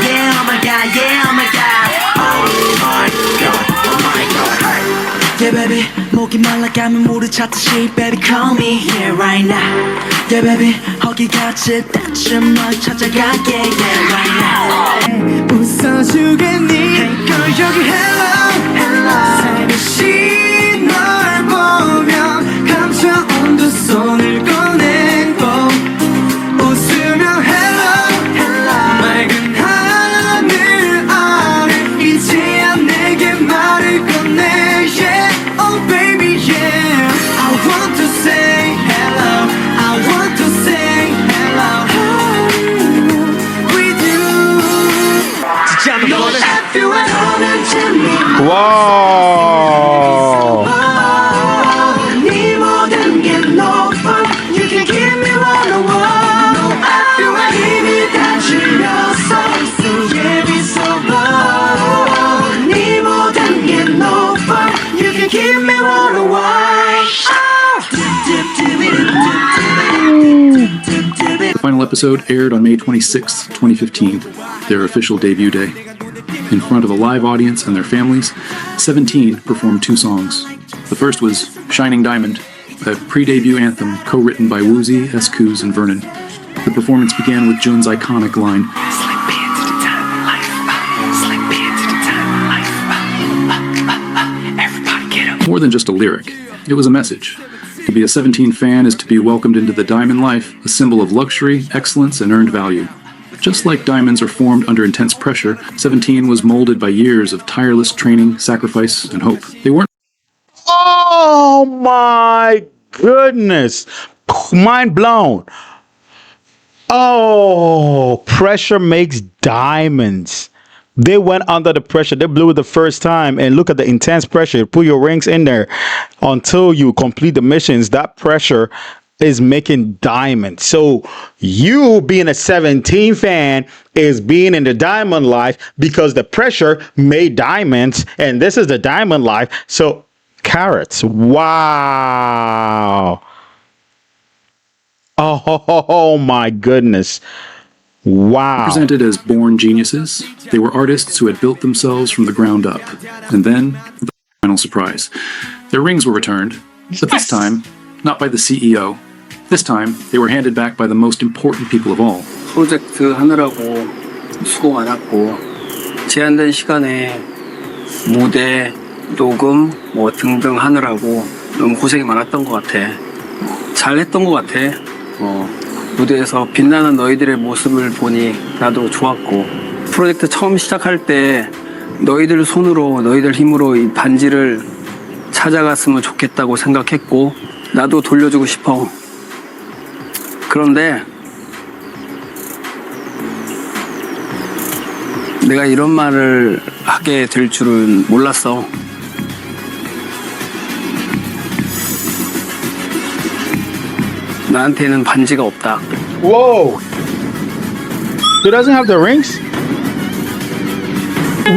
Yeah, oh my god, yeah, oh my god. Oh my god, oh my god. Yeah, baby, 목이 말라가면 물을 찾듯이, baby, call me here right now. Yeah, baby, 허기 같을 때쯤 널 찾아갈게, yeah, right now. 웃어주겠니? Hey girl, 여기 hello, hello. 살며시 널 보면 감춰온 두 손을 꺼내고 웃으며 hello, hello. 맑은 하늘 아래 이제야 내게 말을 꺼내, yeah, oh baby, yeah. I want to say hello, I want to say hello with you. 진짜 너는 everywhere 원하는 Whoa. 네 모든 게 높아. You can give me what I want. No, I feel like 이미 다 질렸어. So yeah, be so me wanna why. The final episode aired on May 26, 2015, their official debut day. In front of a live audience and their families, 17 performed 2 songs. The first was Shining Diamond, a pre-debut anthem co-written by Woozy, S-Kuz, and Vernon. The performance began with Jun's iconic line, more than just a lyric, it was a message. To be a 17 fan is to be welcomed into the diamond life, a symbol of luxury, excellence, and earned value. Just like diamonds are formed under intense pressure, 17 was molded by years of tireless training, sacrifice, and hope. They weren't. Oh my goodness. Mind blown. Oh, pressure makes diamonds. They went under the pressure. They blew it the first time, and look at the intense pressure. Put your rings in there until you complete the missions. That pressure is making diamonds. So you being a 17 fan is being in the diamond life because the pressure made diamonds, and this is the diamond life. So carrots. Wow. Oh my goodness. Wow. Presented as born geniuses, they were artists who had built themselves from the ground up. And then, the final surprise. Their rings were returned, but this time, not by the CEO. This time, they were handed back by the most important people of all. 프로젝트 하느라고 수고 많았고 제한된 시간에 무대, 녹음 뭐 등등 하느라고 너무 고생이 많았던 것 같아. 잘했던 것 같아. 무대에서 빛나는 너희들의 모습을 보니 나도 좋았고 프로젝트 처음 시작할 때 너희들 손으로 너희들 힘으로 이 반지를 찾아갔으면 좋겠다고 생각했고 나도 돌려주고 싶어. 그런데 내가 이런 말을 하게 될 줄은 몰랐어. 나한테는 반지가 없다. Whoa. He doesn't have the rings?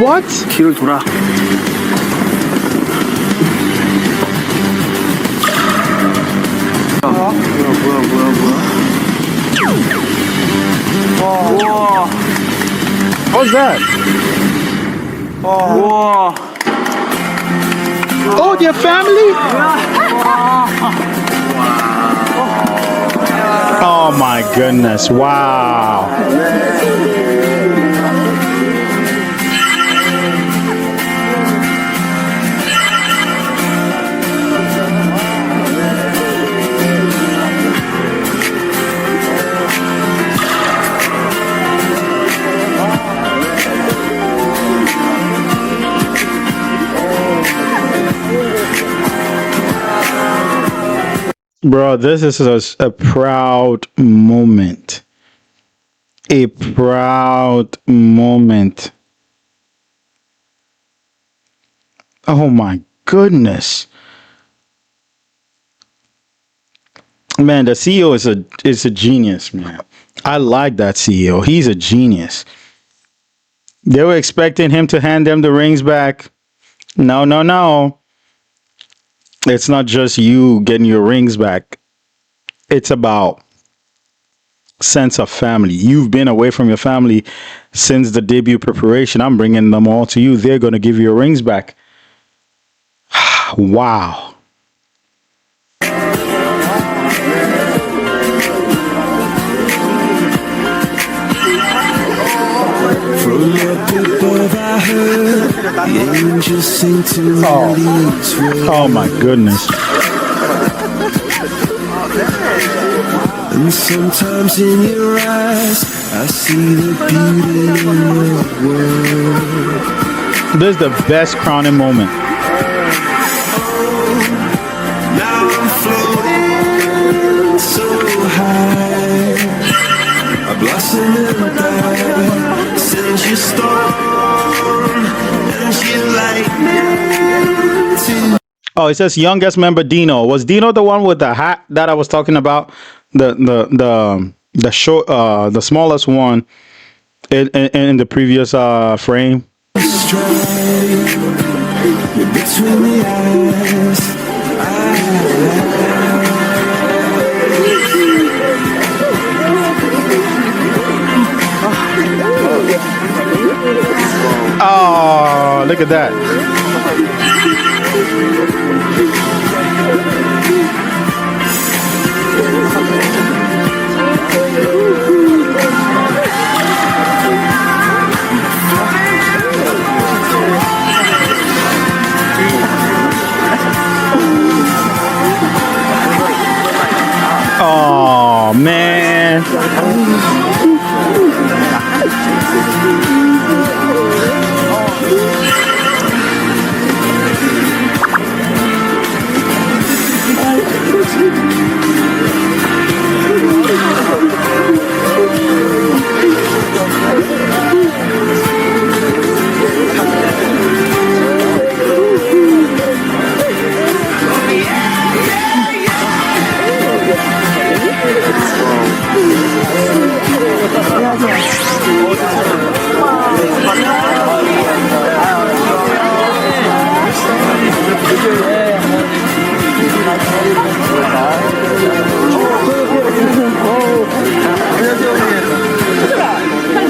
What? 뒤를 돌아. 뭐야. 우와. What's that? 우와. Oh, their family? Oh my goodness. Wow. Bro, this is a proud moment. A proud moment. Oh my goodness. Man, the CEO is a genius, man. I like that CEO. He's a genius. They were expecting him to hand them the rings back. No. It's not just you getting your rings back. It's about sense of family. You've been away from your family since the debut preparation. I'm bringing them all to you. They're going to give you your rings back. Wow. Oh my goodness. And sometimes in your eyes I see the beauty in the world. This is the best crowning moment. Now I'm floating so high, a blossom in the dark, sends you storm and you lightning to. Oh, it says youngest member Dino. Was Dino the one with the hat that I was talking about? The short, the smallest one in the previous frame. With the between the eyes. Oh, look at that. Oh, man.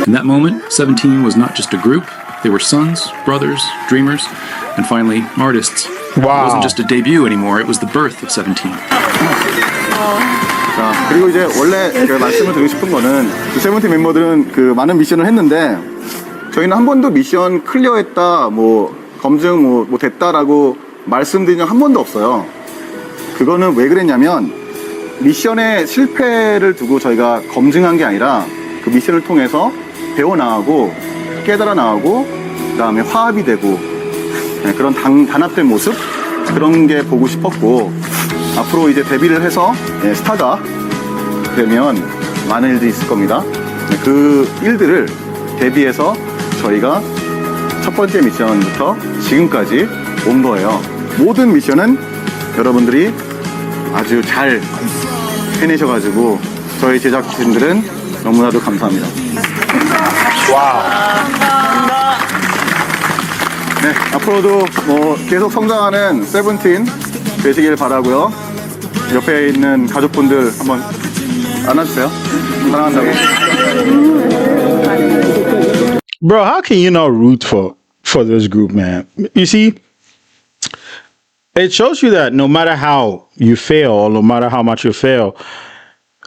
In that moment, 17 was not just a group, they were sons, brothers, dreamers, and finally, artists. It wasn't just a debut anymore, it was the birth of 17. 자, 그리고 이제 원래 제가 말씀을 드리고 싶은 거는 그 세븐틴 멤버들은 그 많은 미션을 했는데 저희는 한 번도 미션 클리어했다, 뭐 검증 뭐 됐다라고 말씀드린 적 한 번도 없어요. 그거는 왜 그랬냐면 미션의 실패를 두고 저희가 검증한 게 아니라 그 미션을 통해서 배워나가고 깨달아 나가고 그다음에 화합이 되고 그런 단합된 모습 그런 게 보고 싶었고 앞으로 이제 데뷔를 해서 스타가 되면 많은 일들이 있을 겁니다. 그 일들을 대비해서 저희가 첫 번째 미션부터 지금까지 온 거예요. 모든 미션은 여러분들이 아주 잘 해내셔가지고 저희 제작진들은 너무나도 감사합니다. 와우. 네, 앞으로도 뭐 계속 성장하는 세븐틴 되시길 바라고요. 옆에 있는 가족분들 한번 안아주세요. 사랑한다고. Bro, how can you not root for this group, man? You see, it shows you that no matter how you fail, or no matter how much you fail,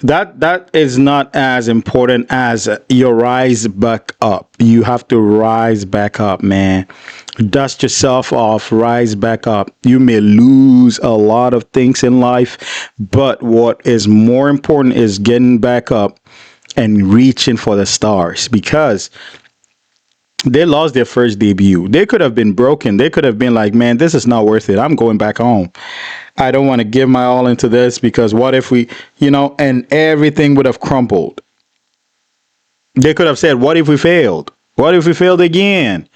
that is not as important as your rise back up. You have to rise back up, man. Dust yourself off, rise back up. You may lose a lot of things in life, but what is more important is getting back up and reaching for the stars, because they lost their first debut. They could have been broken. They could have been like, man, this is not worth it. I'm going back home. I don't want to give my all into this, because what if we, and everything would have crumbled. They could have said, what if we failed? What if we failed again?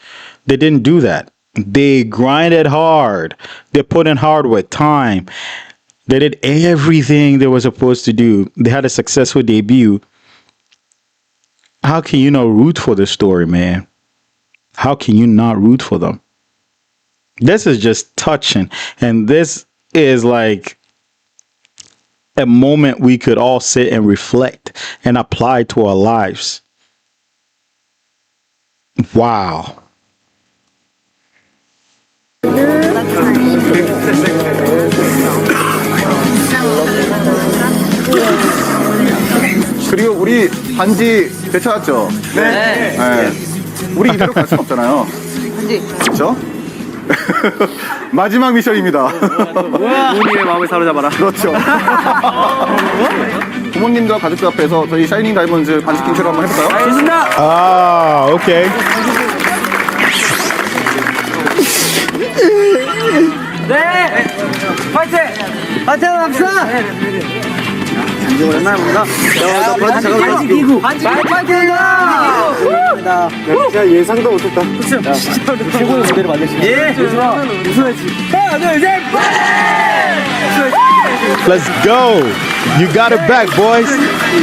They didn't do that. They grinded hard. They put in hard with time. They did everything they were supposed to do. They had a successful debut. How can you not root for this story, man? How can you not root for them? This is just touching. And this is like a moment we could all sit and reflect and apply to our lives. Wow. 그리고 우리 반지 되찾았죠? 네. 우리 이대로 갈 순 없잖아요. 그렇죠? 마지막 미션입니다. 부모님의 마음을 사로잡아라. 그렇죠. 부모님과 가족들 앞에서 저희 샤이닝 다이먼즈 반지 킹처럼 한번 해볼까요? 좋습니다. Ah, okay. 네. 파이팅. 파이팅 합시다. 오랜만에 봅니다. 반지 끼고. 반지 파이팅이다. 진짜 예상도 못했다. 그렇죠. 최고의 무대를 만드시네. 예. 우승했지. 하나, 둘, 셋. Let's go. You got it back, boys.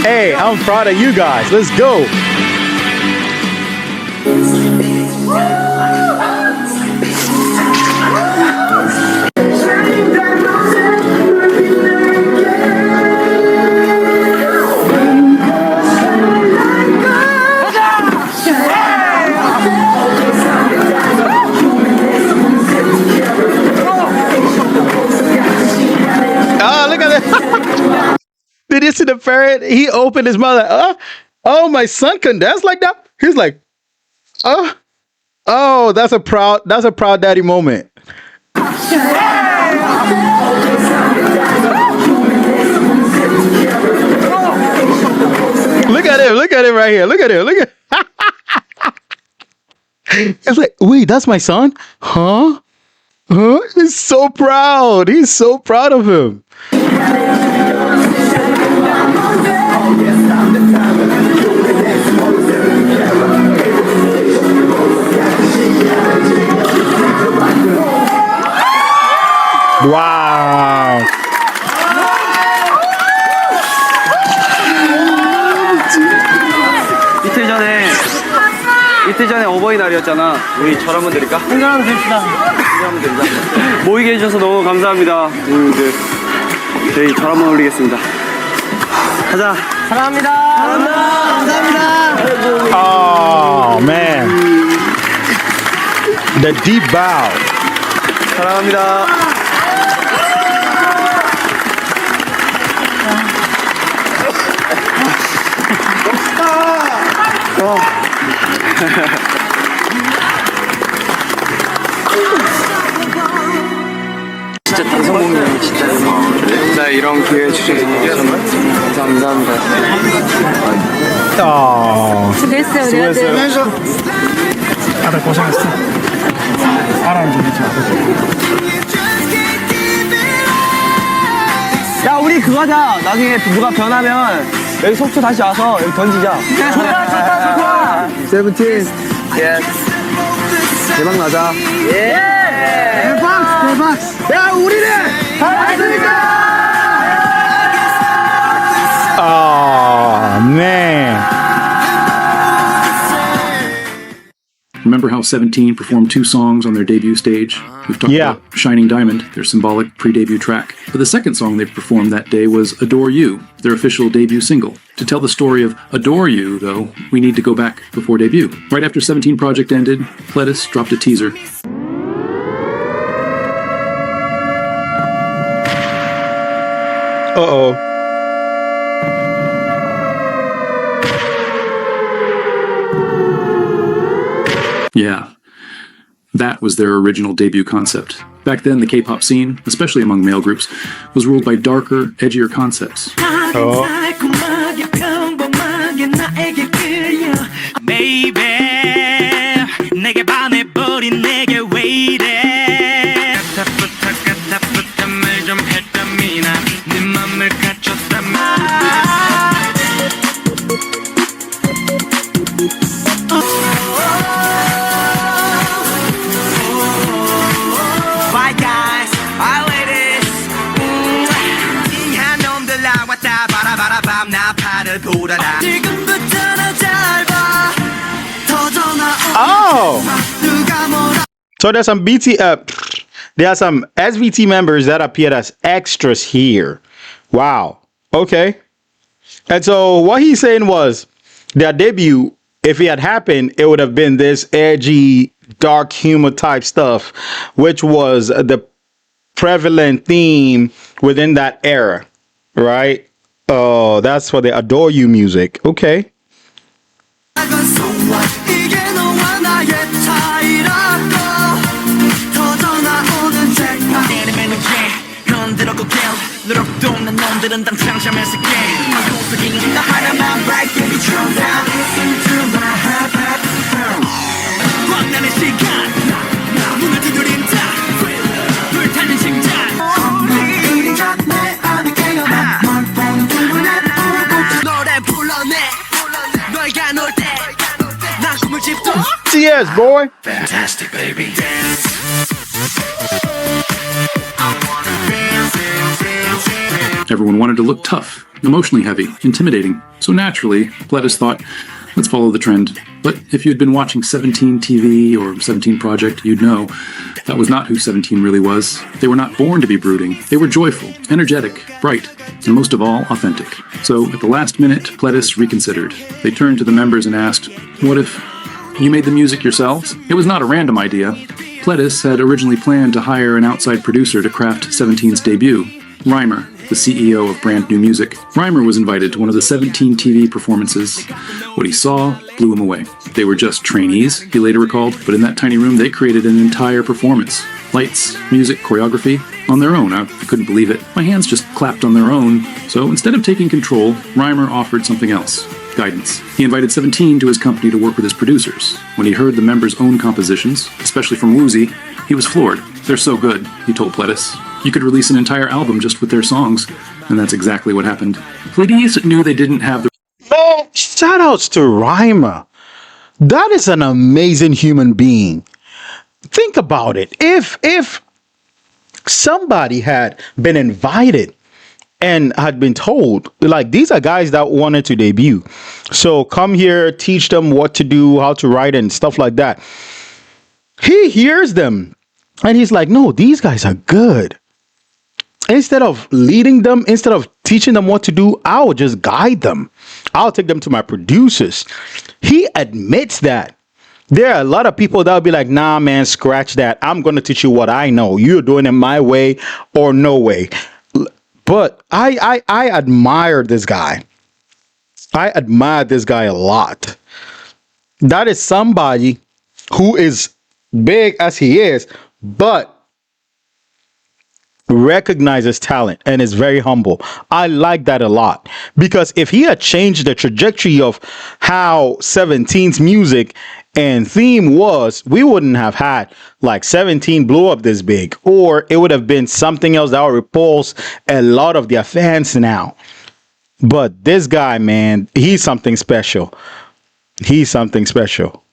Hey, I'm proud of you guys. Let's go. to the parent. He opened his mouth like, oh, my son can dance like that. He's like, oh, that's a proud daddy moment. Look at him right here. Look at him. It's like, wait, that's my son? Huh? He's so proud. He's so proud of him. Wow. 이틀 전에 어버이날이었잖아. 우리 절 한번 드릴까? 절 한번 드립시다. 한번 드리자. 모이게 해주셔서 너무 감사합니다. 저희 절 한번 올리겠습니다. 가자. 사랑합니다. 감사합니다. Oh man, the deep bow. 사랑합니다. 진짜 대성공이에요. 진짜 이런 기회 주셔서 감사합니다. 수고했어요. 다들 고생했어. 사람 좀 야, 우리 그거 하자. 나중에 누가 변하면 여기 속초 다시 와서 여기 던지자. 좋다. 세븐틴. 대박 나자. 대박. 야, 우리는 잘했으니까. Oh man. Remember how 17 performed 2 songs on their debut stage? We've talked about Shining Diamond, their symbolic pre-debut track. But the second song they performed that day was Adore You, their official debut single. To tell the story of Adore You, though, we need to go back before debut. Right after 17 Project ended, Pledis dropped a teaser. Uh-oh. Yeah, that was their original debut concept. Back then, the K-pop scene, especially among male groups, was ruled by darker, edgier concepts. Oh! So there's some there are some SVT members that appeared as extras here. Wow. Okay. And so what he's saying was their debut, if it had happened, it would have been this edgy, dark humor type stuff, which was the prevalent theme within that era, right? Oh, that's for the Adore You music. Okay. Cheers, boy. Fantastic, baby. Everyone wanted to look tough, emotionally heavy, intimidating. So naturally, Pledis thought, let's follow the trend. But if you'd been watching 17 TV or 17 Project, you'd know that was not who 17 really was. They were not born to be brooding. They were joyful, energetic, bright, and most of all, authentic. So at the last minute, Pledis reconsidered. They turned to the members and asked, what if you made the music yourselves? It was not a random idea. Pledis had originally planned to hire an outside producer to craft 17's debut. Reimer, the CEO of Brand New Music. Reimer was invited to one of the 17 TV performances. What he saw blew him away. They were just trainees, he later recalled, but in that tiny room they created an entire performance. Lights, music, choreography, on their own. I couldn't believe it. My hands just clapped on their own. So instead of taking control, Reimer offered something else. Guidance. He invited 17 to his company to work with his producers. When he heard the members' own compositions, especially from Woozy, he was floored. They're so good, he told Pledis. You could release an entire album just with their songs, and that's exactly what happened. Pledis knew they didn't have the... Man, shout outs to Reimer. That is an amazing human being. Think about it. If somebody had been invited and had been told, like, these are guys that wanted to debut, so come here, teach them what to do, how to write and stuff like that. He hears them and he's like, no, these guys are good. Instead of leading them, instead of teaching them what to do, I'll just guide them. I'll take them to my producers. He admits that. There are a lot of people that will be like, nah, man, scratch that. I'm going to teach you what I know. You're doing it my way or no way. But I admire this guy. I admire this guy a lot. That is somebody who is big as he is, but recognizes talent and is very humble. I like that a lot, because if he had changed the trajectory of how 17's music and theme was, we wouldn't have had like 17 blow up this big, or it would have been something else that would repulse a lot of their fans now. But this guy, man, he's something special. He's something special.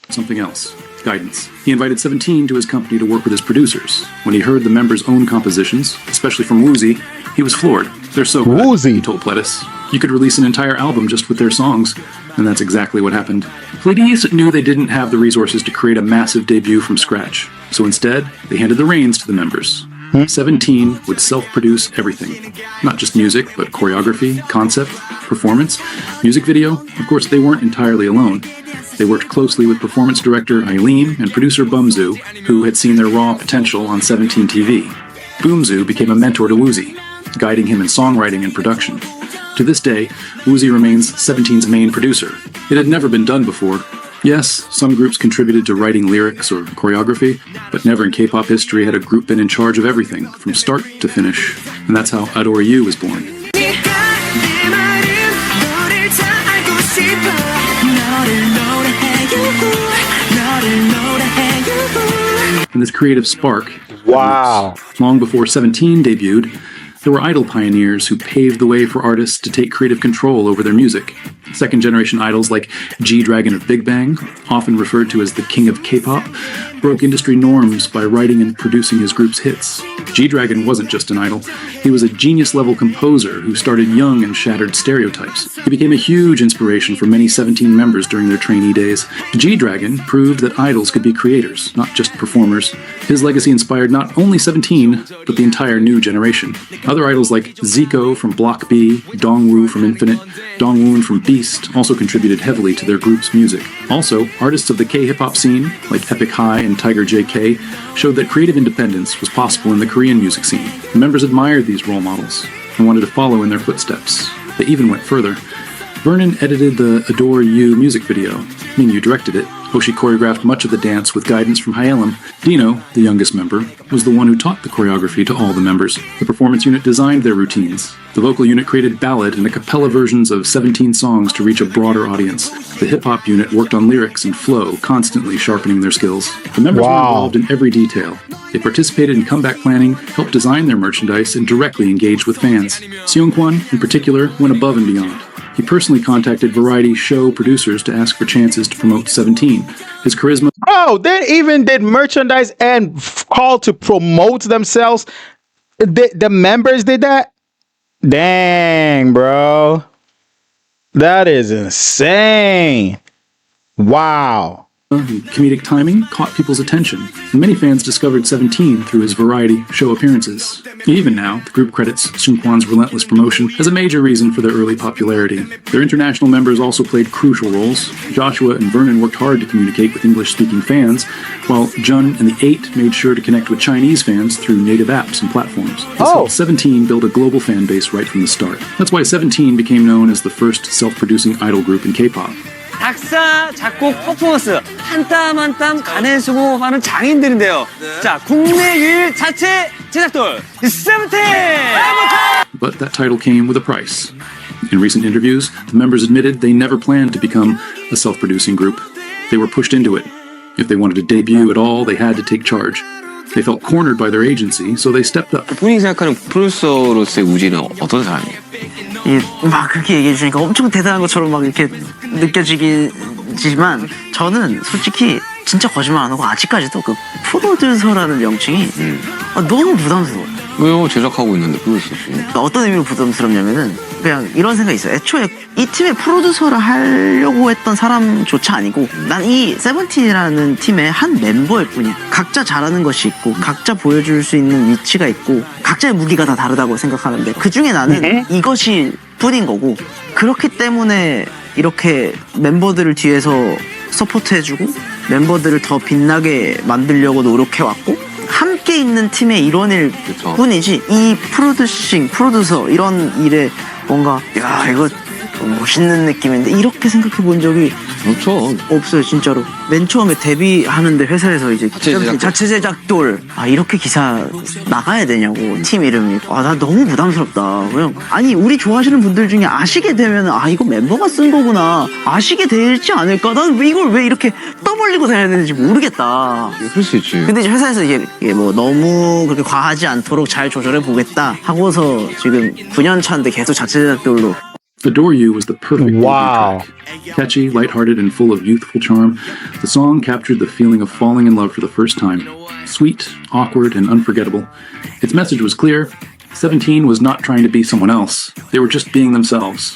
Something else. Guidance. He invited 17 to his company to work with his producers. When he heard the members' own compositions, especially from Woozy, he was floored. They're so good, Woozy, he told Pledis. You could release an entire album just with their songs, and that's exactly what happened. Pledis knew they didn't have the resources to create a massive debut from scratch, so instead, they handed the reins to the members. 17 would self-produce everything. Not just music, but choreography, concept, performance, music video. Of course, they weren't entirely alone. They worked closely with performance director Eileen and producer Bumzu, who had seen their raw potential on 17 TV. Bumzu became a mentor to Woozy, guiding him in songwriting and production. To this day, Woozy remains 17's main producer. It had never been done before. Yes, some groups contributed to writing lyrics or choreography, but never in K-pop history had a group been in charge of everything, from start to finish. And that's how Adore You was born. And this creative spark, wow, long before 17 debuted, there were idol pioneers who paved the way for artists to take creative control over their music. Second-generation idols like G-Dragon of Big Bang, often referred to as the king of K-pop, broke industry norms by writing and producing his group's hits. G-Dragon wasn't just an idol. He was a genius-level composer who started young and shattered stereotypes. He became a huge inspiration for many 17 members during their trainee days. G-Dragon proved that idols could be creators, not just performers. His legacy inspired not only 17, but the entire new generation. Other idols like Zico from Block B, Dongwoo from Infinite, Dongwoon from Beast also contributed heavily to their group's music. Also, artists of the K-hip-hop scene, like Epic High and Tiger JK, showed that creative independence was possible in the Korean music scene. The members admired these role models and wanted to follow in their footsteps. They even went further. Vernon edited the Adore You music video. Mingyu directed it. Hoshi choreographed much of the dance with guidance from Hyelum. Dino, the youngest member, was the one who taught the choreography to all the members. The performance unit designed their routines. The vocal unit created ballad and a cappella versions of 17 songs to reach a broader audience. The hip-hop unit worked on lyrics and flow, constantly sharpening their skills. The members were involved in every detail. They participated in comeback planning, helped design their merchandise, and directly engaged with fans. Seungkwan, in particular, went above and beyond. He personally contacted variety show producers to ask for chances to promote 17. His charisma... Oh, they even did merchandise and called to promote themselves. The members did that? Dang, bro. That is insane. Wow. Comedic timing caught people's attention, and many fans discovered 17 through his variety show appearances. Even now, the group credits Seungkwan's relentless promotion as a major reason for their early popularity. Their international members also played crucial roles. Joshua and Vernon worked hard to communicate with English-speaking fans, while Jun and the Eight made sure to connect with Chinese fans through native apps and platforms. This helped 17 build a global fan base right from the start. That's why 17 became known as the first self-producing idol group in K-pop. 작사, 작곡, 퍼포먼스 한 땀 한 땀 가내수공업하는 장인들인데요. 자, 국내 유일 자체 제작돌 세븐틴! But that title came with a price. In recent interviews, the members admitted they never planned to become a self-producing group. They were pushed into it. If they wanted to debut at all, they had to take charge. They felt cornered by their agency, so they stepped up. 본인이 생각하는 프로듀서로서의 우지는 어떤 사람이에요? 막 그렇게 얘기해 주니까 엄청 대단한 것처럼 막 이렇게 느껴지지만 저는 솔직히 진짜 거짓말 안 하고 아직까지도 그 프로듀서라는 명칭이 너무 부담스러워요. 왜요? 제작하고 있는데 프로듀서지. 어떤 의미로 부담스럽냐면은 그냥 이런 생각이 있어요. 애초에 이 팀의 프로듀서를 하려고 했던 사람조차 아니고 난 이 세븐틴이라는 팀의 한 멤버일 뿐이야. 각자 잘하는 것이 있고 각자 보여줄 수 있는 위치가 있고 각자의 무기가 다 다르다고 생각하는데 그중에 나는 이것이 뿐인 거고 그렇기 때문에 이렇게 멤버들을 뒤에서 서포트해주고 멤버들을 더 빛나게 만들려고 노력해왔고 함께 있는 팀의 일원일 뿐이지 이 프로듀서 이런 일에 뭔가 야 이거 멋있는 느낌인데 이렇게 생각해 본 적이 없어요 진짜로. 맨 처음에 데뷔하는데 회사에서 이제 자체 제작돌 이렇게 기사 나가야 되냐고 팀 이름이 나 너무 부담스럽다. 그냥 아니 우리 좋아하시는 분들 중에 아시게 되면 이거 멤버가 쓴 거구나 아시게 되지 않을까. 난 이걸 왜 이렇게 떠벌리고 다녀야 되는지 모르겠다. 그럴 수 있지. 근데 이제 회사에서 이게 뭐 너무 그렇게 과하지 않도록 잘 조절해 보겠다 하고서 지금 9년 차인데 계속 자체 제작돌로. Adore You was the perfect debut track. Catchy, lighthearted, and full of youthful charm, the song captured the feeling of falling in love for the first time. Sweet, awkward, and unforgettable. Its message was clear. 17 was not trying to be someone else. They were just being themselves.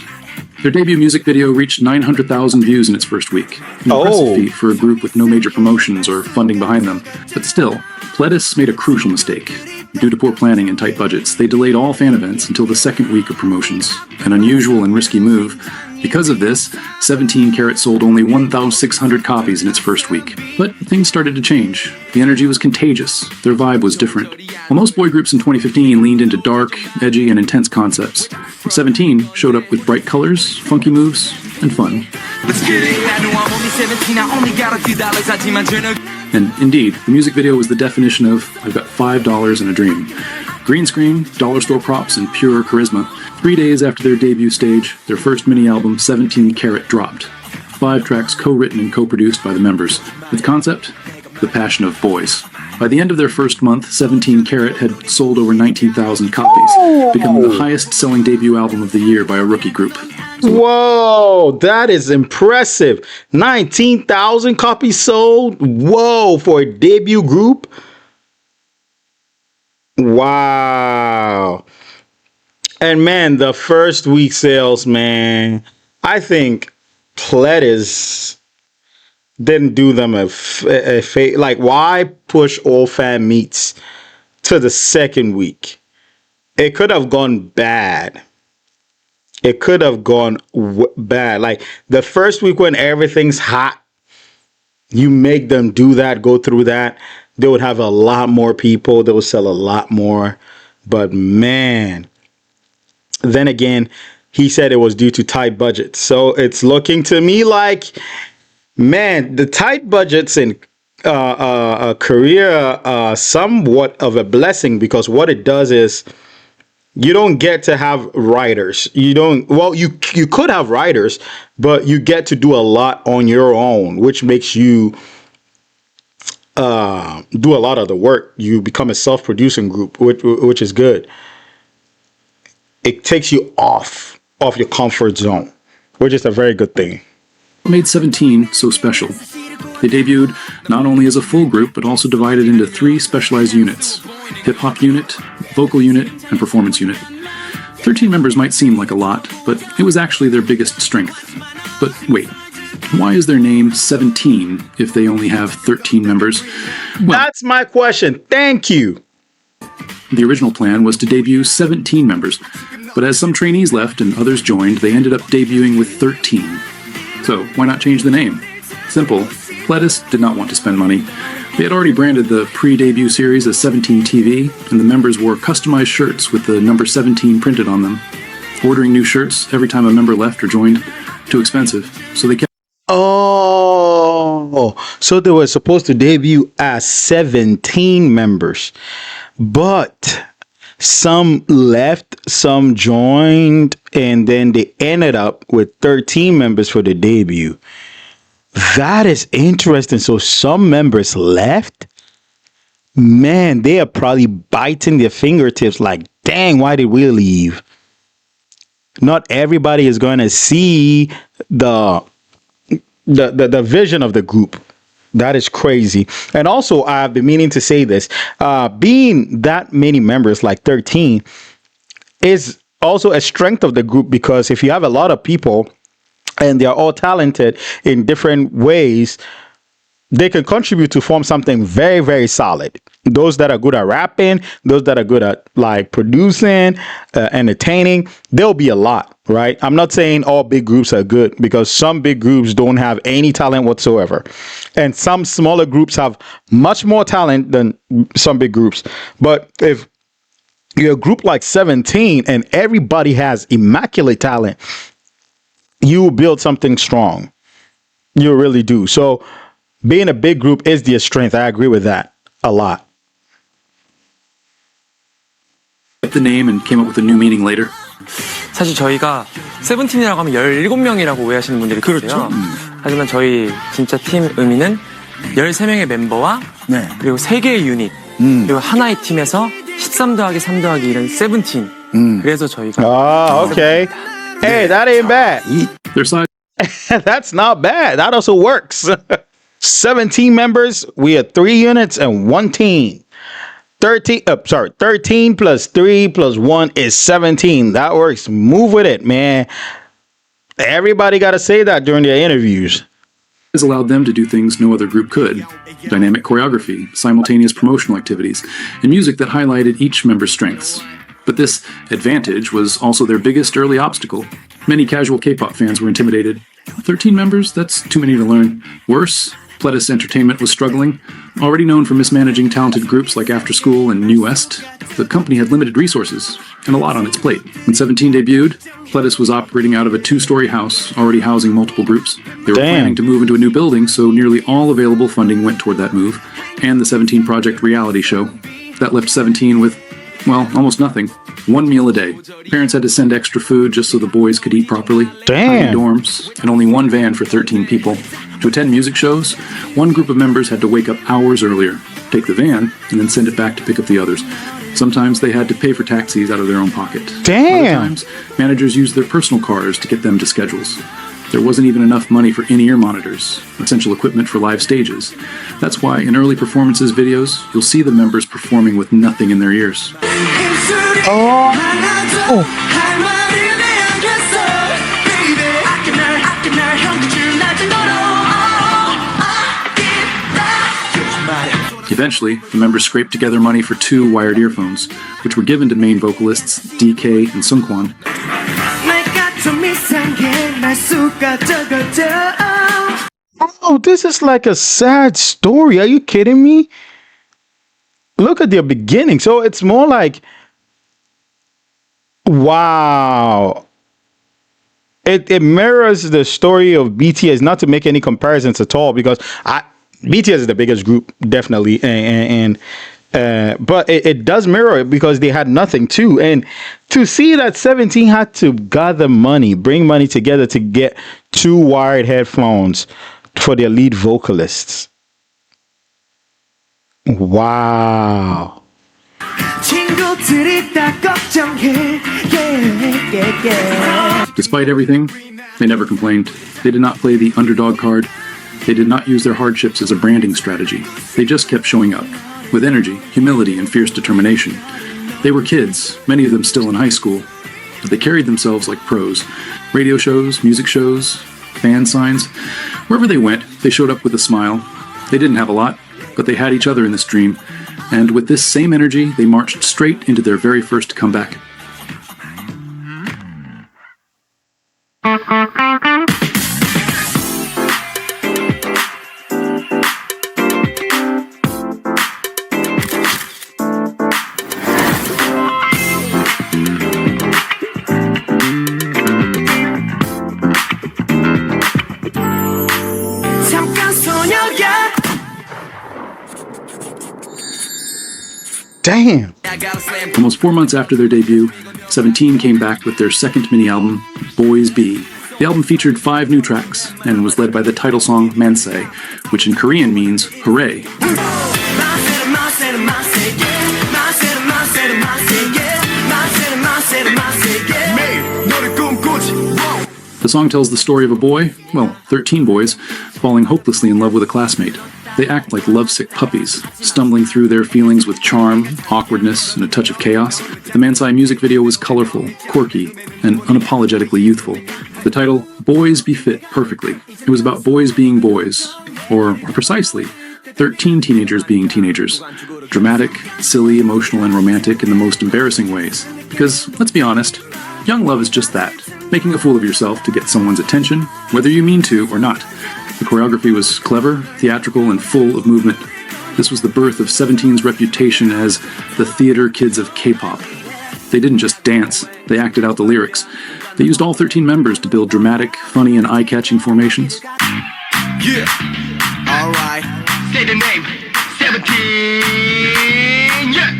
Their debut music video reached 900,000 views in its first week. An impressive feat for a group with no major promotions or funding behind them. But still, Pledis made a crucial mistake. Due to poor planning and tight budgets, they delayed all fan events until the second week of promotions. An unusual and risky move. Because of this, 17 Carat sold only 1,600 copies in its first week. But things started to change. The energy was contagious. Their vibe was different. While most boy groups in 2015 leaned into dark, edgy, and intense concepts, 17 showed up with bright colors, funky moves, and fun. And indeed, the music video was the definition of I've got $5 and a dream. Green screen, dollar store props, and pure charisma. 3 days after their debut stage, their first mini-album, 17 Carat, dropped. 5 tracks co-written and co-produced by the members. Its concept? The passion of boys. By the end of their first month, 17 Carat had sold over 19,000 copies, becoming the highest-selling debut album of the year by a rookie group. Whoa, that is impressive. 19,000 copies sold. Whoa, for a debut group. Wow. And man, the first week sales, man, I think Pledis didn't do them a favor. Like, why push all fan meets to the second week? It could have gone bad. It could have gone bad. Like the first week when everything's hot, you make them do that, go through that. They would have a lot more people. They would sell a lot more. But man, then again, he said it was due to tight budgets. So it's looking to me like, man, the tight budgets in Korea are somewhat of a blessing because what it does is, you don't get to have writers. You could have writers, but you get to do a lot on your own, which makes you do a lot of the work. You become a self-producing group, which is good. It takes you off your comfort zone, which is a very good thing. What made 17 so special? They debuted not only as a full group, but also divided into 3 specialized units: hip-hop unit, vocal unit, and performance unit. 13 members might seem like a lot, but it was actually their biggest strength. But wait, why is their name 17 if they only have 13 members? Well, that's my question. Thank you. The original plan was to debut 17 members, but as some trainees left and others joined, they ended up debuting with 13. So why not change the name? Simple. Pledis did not want to spend money. They had already branded the pre-debut series as 17 TV, and the members wore customized shirts with the number 17 printed on them. Ordering new shirts every time a member left or joined, too expensive, so they kept... Oh, so they were supposed to debut as 17 members, but some left, some joined, and then they ended up with 13 members for the debut. That is interesting. So some members left. Man, they are probably biting their fingertips like, dang, why did we leave? Not everybody is going to see the vision of the group. That is crazy. And also, I've been meaning to say this. Being that many members, like 13, is also a strength of the group, because if you have a lot of people and they are all talented in different ways, they can contribute to form something very, very solid. Those that are good at rapping, those that are good at like producing, entertaining, there'll be a lot, right? I'm not saying all big groups are good, because some big groups don't have any talent whatsoever. And some smaller groups have much more talent than some big groups. But if you're a group like 17 and everybody has immaculate talent, you build something strong. You really do. So being a big group is their strength. I agree with that a lot. the name and came up with a new meaning later. 사실 저희가 세븐틴이라고 하면 17명이라고 오해하시는 분들이 계세요. 하지만 저희 진짜 팀 의미는 13명의 멤버와 그리고 3개의 유닛 그리고 하나의 팀에서 13 더하기 3 더하기 1은 세븐틴. 그래서 저희가 okay. Hey, that ain't bad. Their size. That's not bad. That also works. 17 members. We are 3 units and 1 team. 13 plus 3 plus 1 is 17. That works. Move with it, man. Everybody got to say that during their interviews. This allowed them to do things no other group could. Dynamic choreography, simultaneous promotional activities, and music that highlighted each member's strengths. But this advantage was also their biggest early obstacle. Many casual K-pop fans were intimidated. 13 members? That's too many to learn. Worse, Pledis Entertainment was struggling. Already known for mismanaging talented groups like After School and New West, the company had limited resources and a lot on its plate. When 17 debuted, Pledis was operating out of a 2-story house, already housing multiple groups. They were planning to move into a new building, so nearly all available funding went toward that move, and the 17 Project reality show. That left 17 with, well, almost nothing. 1 meal a day. Parents had to send extra food just so the boys could eat properly. Tiny dorms, and only 1 van for 13 people. To attend music shows, one group of members had to wake up hours earlier, take the van, and then send it back to pick up the others. Sometimes they had to pay for taxis out of their own pocket. Other times, managers used their personal cars to get them to schedules. There wasn't even enough money for in-ear monitors, essential equipment for live stages. That's why in early performances videos, you'll see the members performing with nothing in their ears. Eventually, the members scraped together money for 2 wired earphones, which were given to main vocalists DK and Sungkwan. Oh, this is like a sad story. Are you kidding me? Look at their beginning. So it's more like, wow. It mirrors the story of BTS, not to make any comparisons at all, because BTS is the biggest group, definitely, but it does mirror it because they had nothing too. And to see that 17 had to gather money, bring money together to get 2 wired headphones for their lead vocalists. Wow. Despite everything, they never complained. They did not play the underdog card. They did not use their hardships as a branding strategy. They just kept showing up, with energy, humility, and fierce determination. They were kids, many of them still in high school, but they carried themselves like pros. Radio shows, music shows, fan signs. Wherever they went, they showed up with a smile. They didn't have a lot, but they had each other in this dream. And with this same energy, they marched straight into their very first comeback. Damn. Almost 4 months after their debut, 17 came back with their second mini-album, Boys B. The album featured 5 new tracks and was led by the title song Manse, which in Korean means hooray. The song tells the story of a boy, well, 13 boys, falling hopelessly in love with a classmate. They act like lovesick puppies, stumbling through their feelings with charm, awkwardness, and a touch of chaos. The Manse music video was colorful, quirky, and unapologetically youthful. The title, Boys Be Fit perfectly. It was about boys being boys, or precisely, 13 teenagers being teenagers. Dramatic, silly, emotional, and romantic in the most embarrassing ways. Because, let's be honest, young love is just that, making a fool of yourself to get someone's attention, whether you mean to or not. The choreography was clever, theatrical, and full of movement. This was the birth of 17's reputation as the theater kids of K-pop. They didn't just dance, they acted out the lyrics. They used all 13 members to build dramatic, funny, and eye-catching formations. Yeah, alright. Say the name, 17, yeah.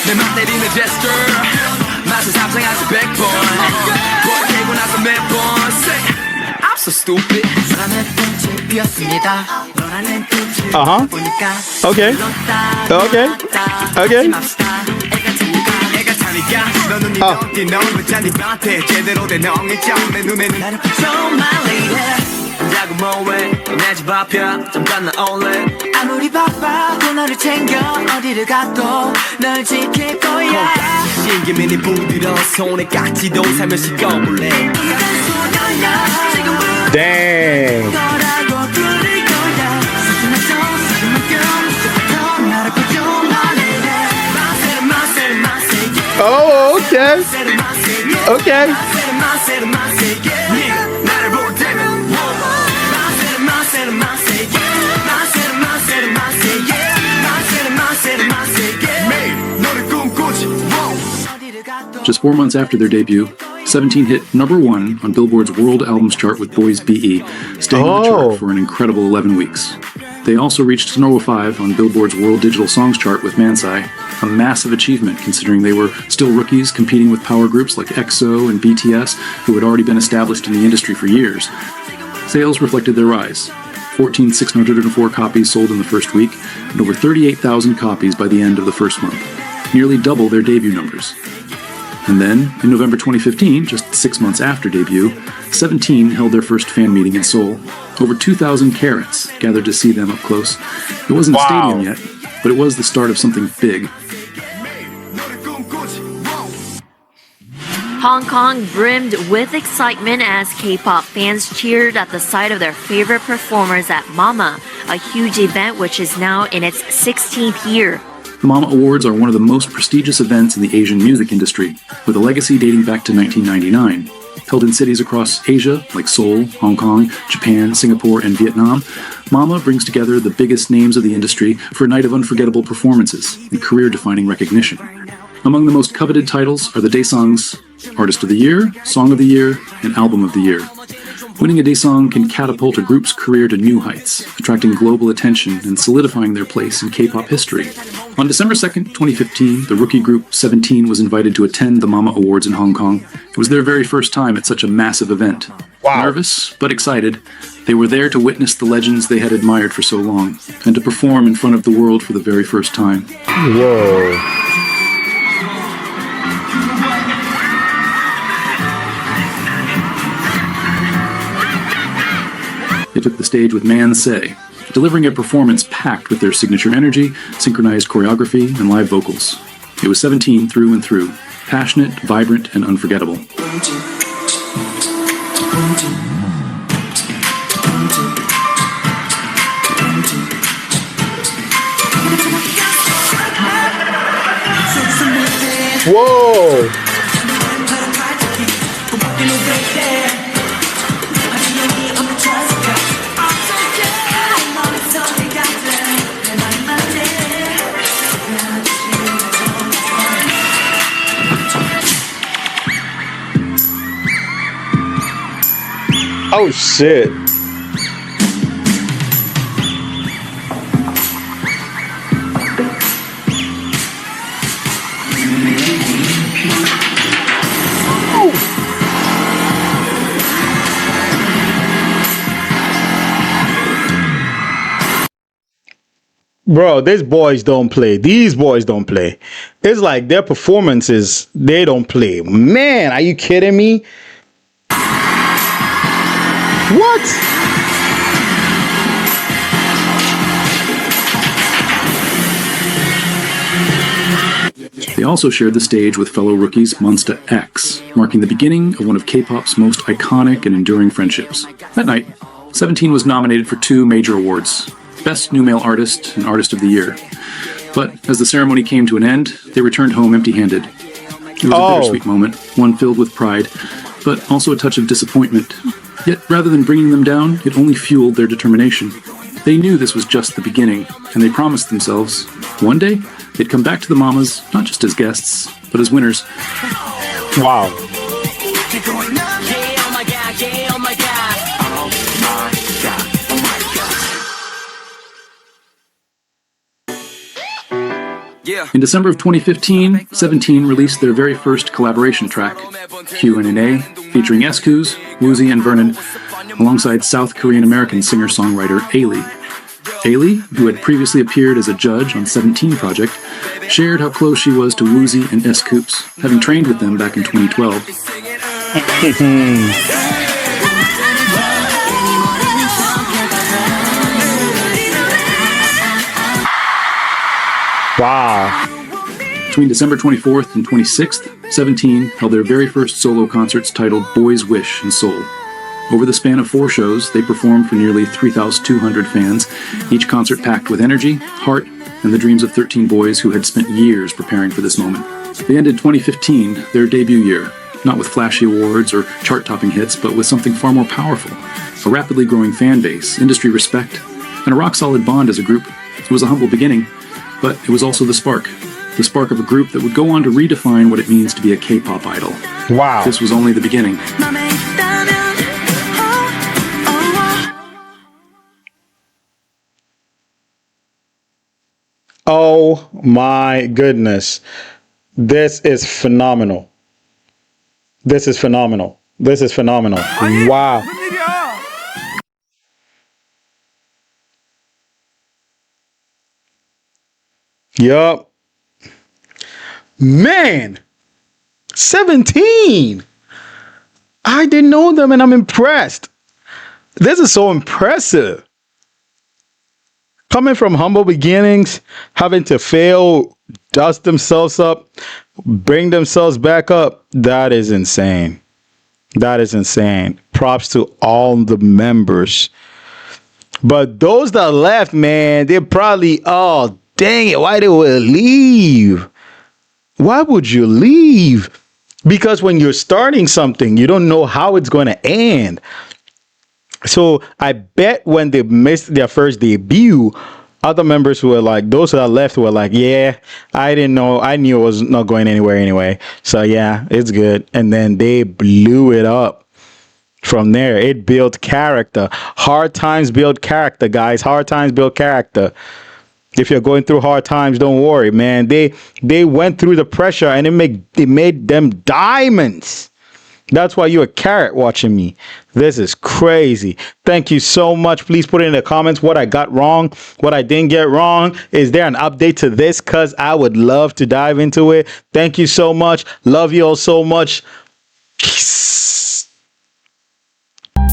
내 맘 때리는 gesture, 맛은 상상하지 100번. 뭘 깨고 나서 매번 say, I'm so stupid. 사랑의 빛이 피었습니다. 너라는 빛을 보니까. Okay. Okay. Okay. 애가 타니까 너는 네 덕이 너무 잔디 밭에 제대로 된 엉이죠. 내 눈에는 나를 정말 lady. 자고 뭐해 내 집 앞이야 잠깐 나올래 아무리 바빠도 너를 챙겨 어디를 가도 널 지킬 거야 신기민이 부드러운 손에 깍지도 살며시 꺼볼래 Dang. 너라고 부를 거야 수준에서 수준만큼 나라고 좀 말해 Oh, okay. Okay. 나를 볼 때면 Just 4 months after their debut, 17 hit #1 on Billboard's World Albums chart with Boys B.E., staying on the chart for an incredible 11 weeks. They also reached #5 on Billboard's World Digital Songs chart with Manse, a massive achievement considering they were still rookies competing with power groups like EXO and BTS, who had already been established in the industry for years. Sales reflected their rise. 14,604 copies sold in the first week, and over 38,000 copies by the end of the first month, nearly double their debut numbers. And then, in November 2015, just 6 months after debut, 17 held their first fan meeting in Seoul. Over 2,000 Karens gathered to see them up close. It wasn't a stadium yet, but it was the start of something big. Hong Kong brimmed with excitement as K-pop fans cheered at the sight of their favorite performers at Mama, a huge event which is now in its 16th year. The Mama Awards are one of the most prestigious events in the Asian music industry, with a legacy dating back to 1999. Held in cities across Asia, like Seoul, Hong Kong, Japan, Singapore, and Vietnam, Mama brings together the biggest names of the industry for a night of unforgettable performances and career-defining recognition. Among the most coveted titles are the Daesung's Artist of the Year, Song of the Year, and Album of the Year. Winning a Daesung can catapult a group's career to new heights, attracting global attention and solidifying their place in K-pop history. On December 2nd, 2015, the rookie group 17 was invited to attend the Mama Awards in Hong Kong. It was their very first time at such a massive event. Nervous, but excited, they were there to witness the legends they had admired for so long, and to perform in front of the world for the very first time. Whoa. They took the stage with Manse, delivering a performance packed with their signature energy, synchronized choreography, and live vocals. It was 17 through and through, passionate, vibrant, and unforgettable. Whoa. Oh shit. Bro, these boys don't play. These boys don't play. It's like their performances, they don't play. Man, are you kidding me? What? They also shared the stage with fellow rookies Monsta X, marking the beginning of one of K-pop's most iconic and enduring friendships. That night, 17 was nominated for 2 major awards, Best New Male Artist and Artist of the Year. But as the ceremony came to an end, they returned home empty-handed. It was a bittersweet moment, one filled with pride, but also a touch of disappointment. Yet rather than bringing them down, it only fueled their determination. They knew this was just the beginning, and they promised themselves, one day, they'd come back to the Mamas, not just as guests, but as winners. Wow. In December of 2015, 17 released their very first collaboration track, Q&A, featuring S-Coups, Woozi, and Vernon, alongside South Korean-American singer-songwriter Ailey. Ailey, who had previously appeared as a judge on 17 Project, shared how close she was to Woozi and S-Coups, having trained with them back in 2012. Wow. Between December 24th and 26th, 17 held their very first solo concerts titled Boys Wish in Seoul. Over the span of 4 shows, they performed for nearly 3,200 fans, each concert packed with energy, heart, and the dreams of 13 boys who had spent years preparing for this moment. They ended 2015, their debut year, not with flashy awards or chart-topping hits, but with something far more powerful, a rapidly growing fan base, industry respect, and a rock-solid bond as a group. It was a humble beginning, but it was also the spark of a group that would go on to redefine what it means to be a K-pop idol. Wow. This was only the beginning. Oh my goodness. This is phenomenal. This is phenomenal. This is phenomenal. Wow. Yup. Man, 17. I didn't know them and I'm impressed. This is so impressive. Coming from humble beginnings, having to fail, dust themselves up, bring themselves back up. That is insane. That is insane. Props to all the members. But those that left, man, they're probably, oh, dang it, why they would leave? Why would you leave? Because when you're starting something, you don't know how it's going to end. So I bet when they missed their first debut, other members were like, those that left were like, yeah, I didn't know. I knew it was not going anywhere anyway. So yeah, it's good. And then they blew it up. From there, it built character. Hard times build character, guys. Hard times build character. If you're going through hard times, don't worry, man. They went through the pressure and it made them diamonds. That's why you're a carrot watching me. This is crazy. Thank you so much. Please put in the comments what I got wrong, what I didn't get wrong. Is there an update to this? Because I would love to dive into it. Thank you so much. Love you all so much. Peace.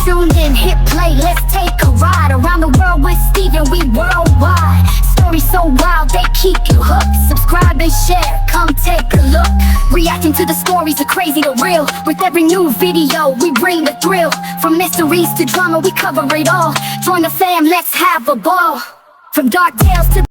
Tune in, hit play, let's take a ride around the world with Steven, we worldwide. Stories so wild, they keep you hooked. Subscribe and share, come take a look. Reacting to the stories of crazy to real. With every new video, we bring the thrill. From mysteries to drama, we cover it all. Join the fam, let's have a ball. From dark tales to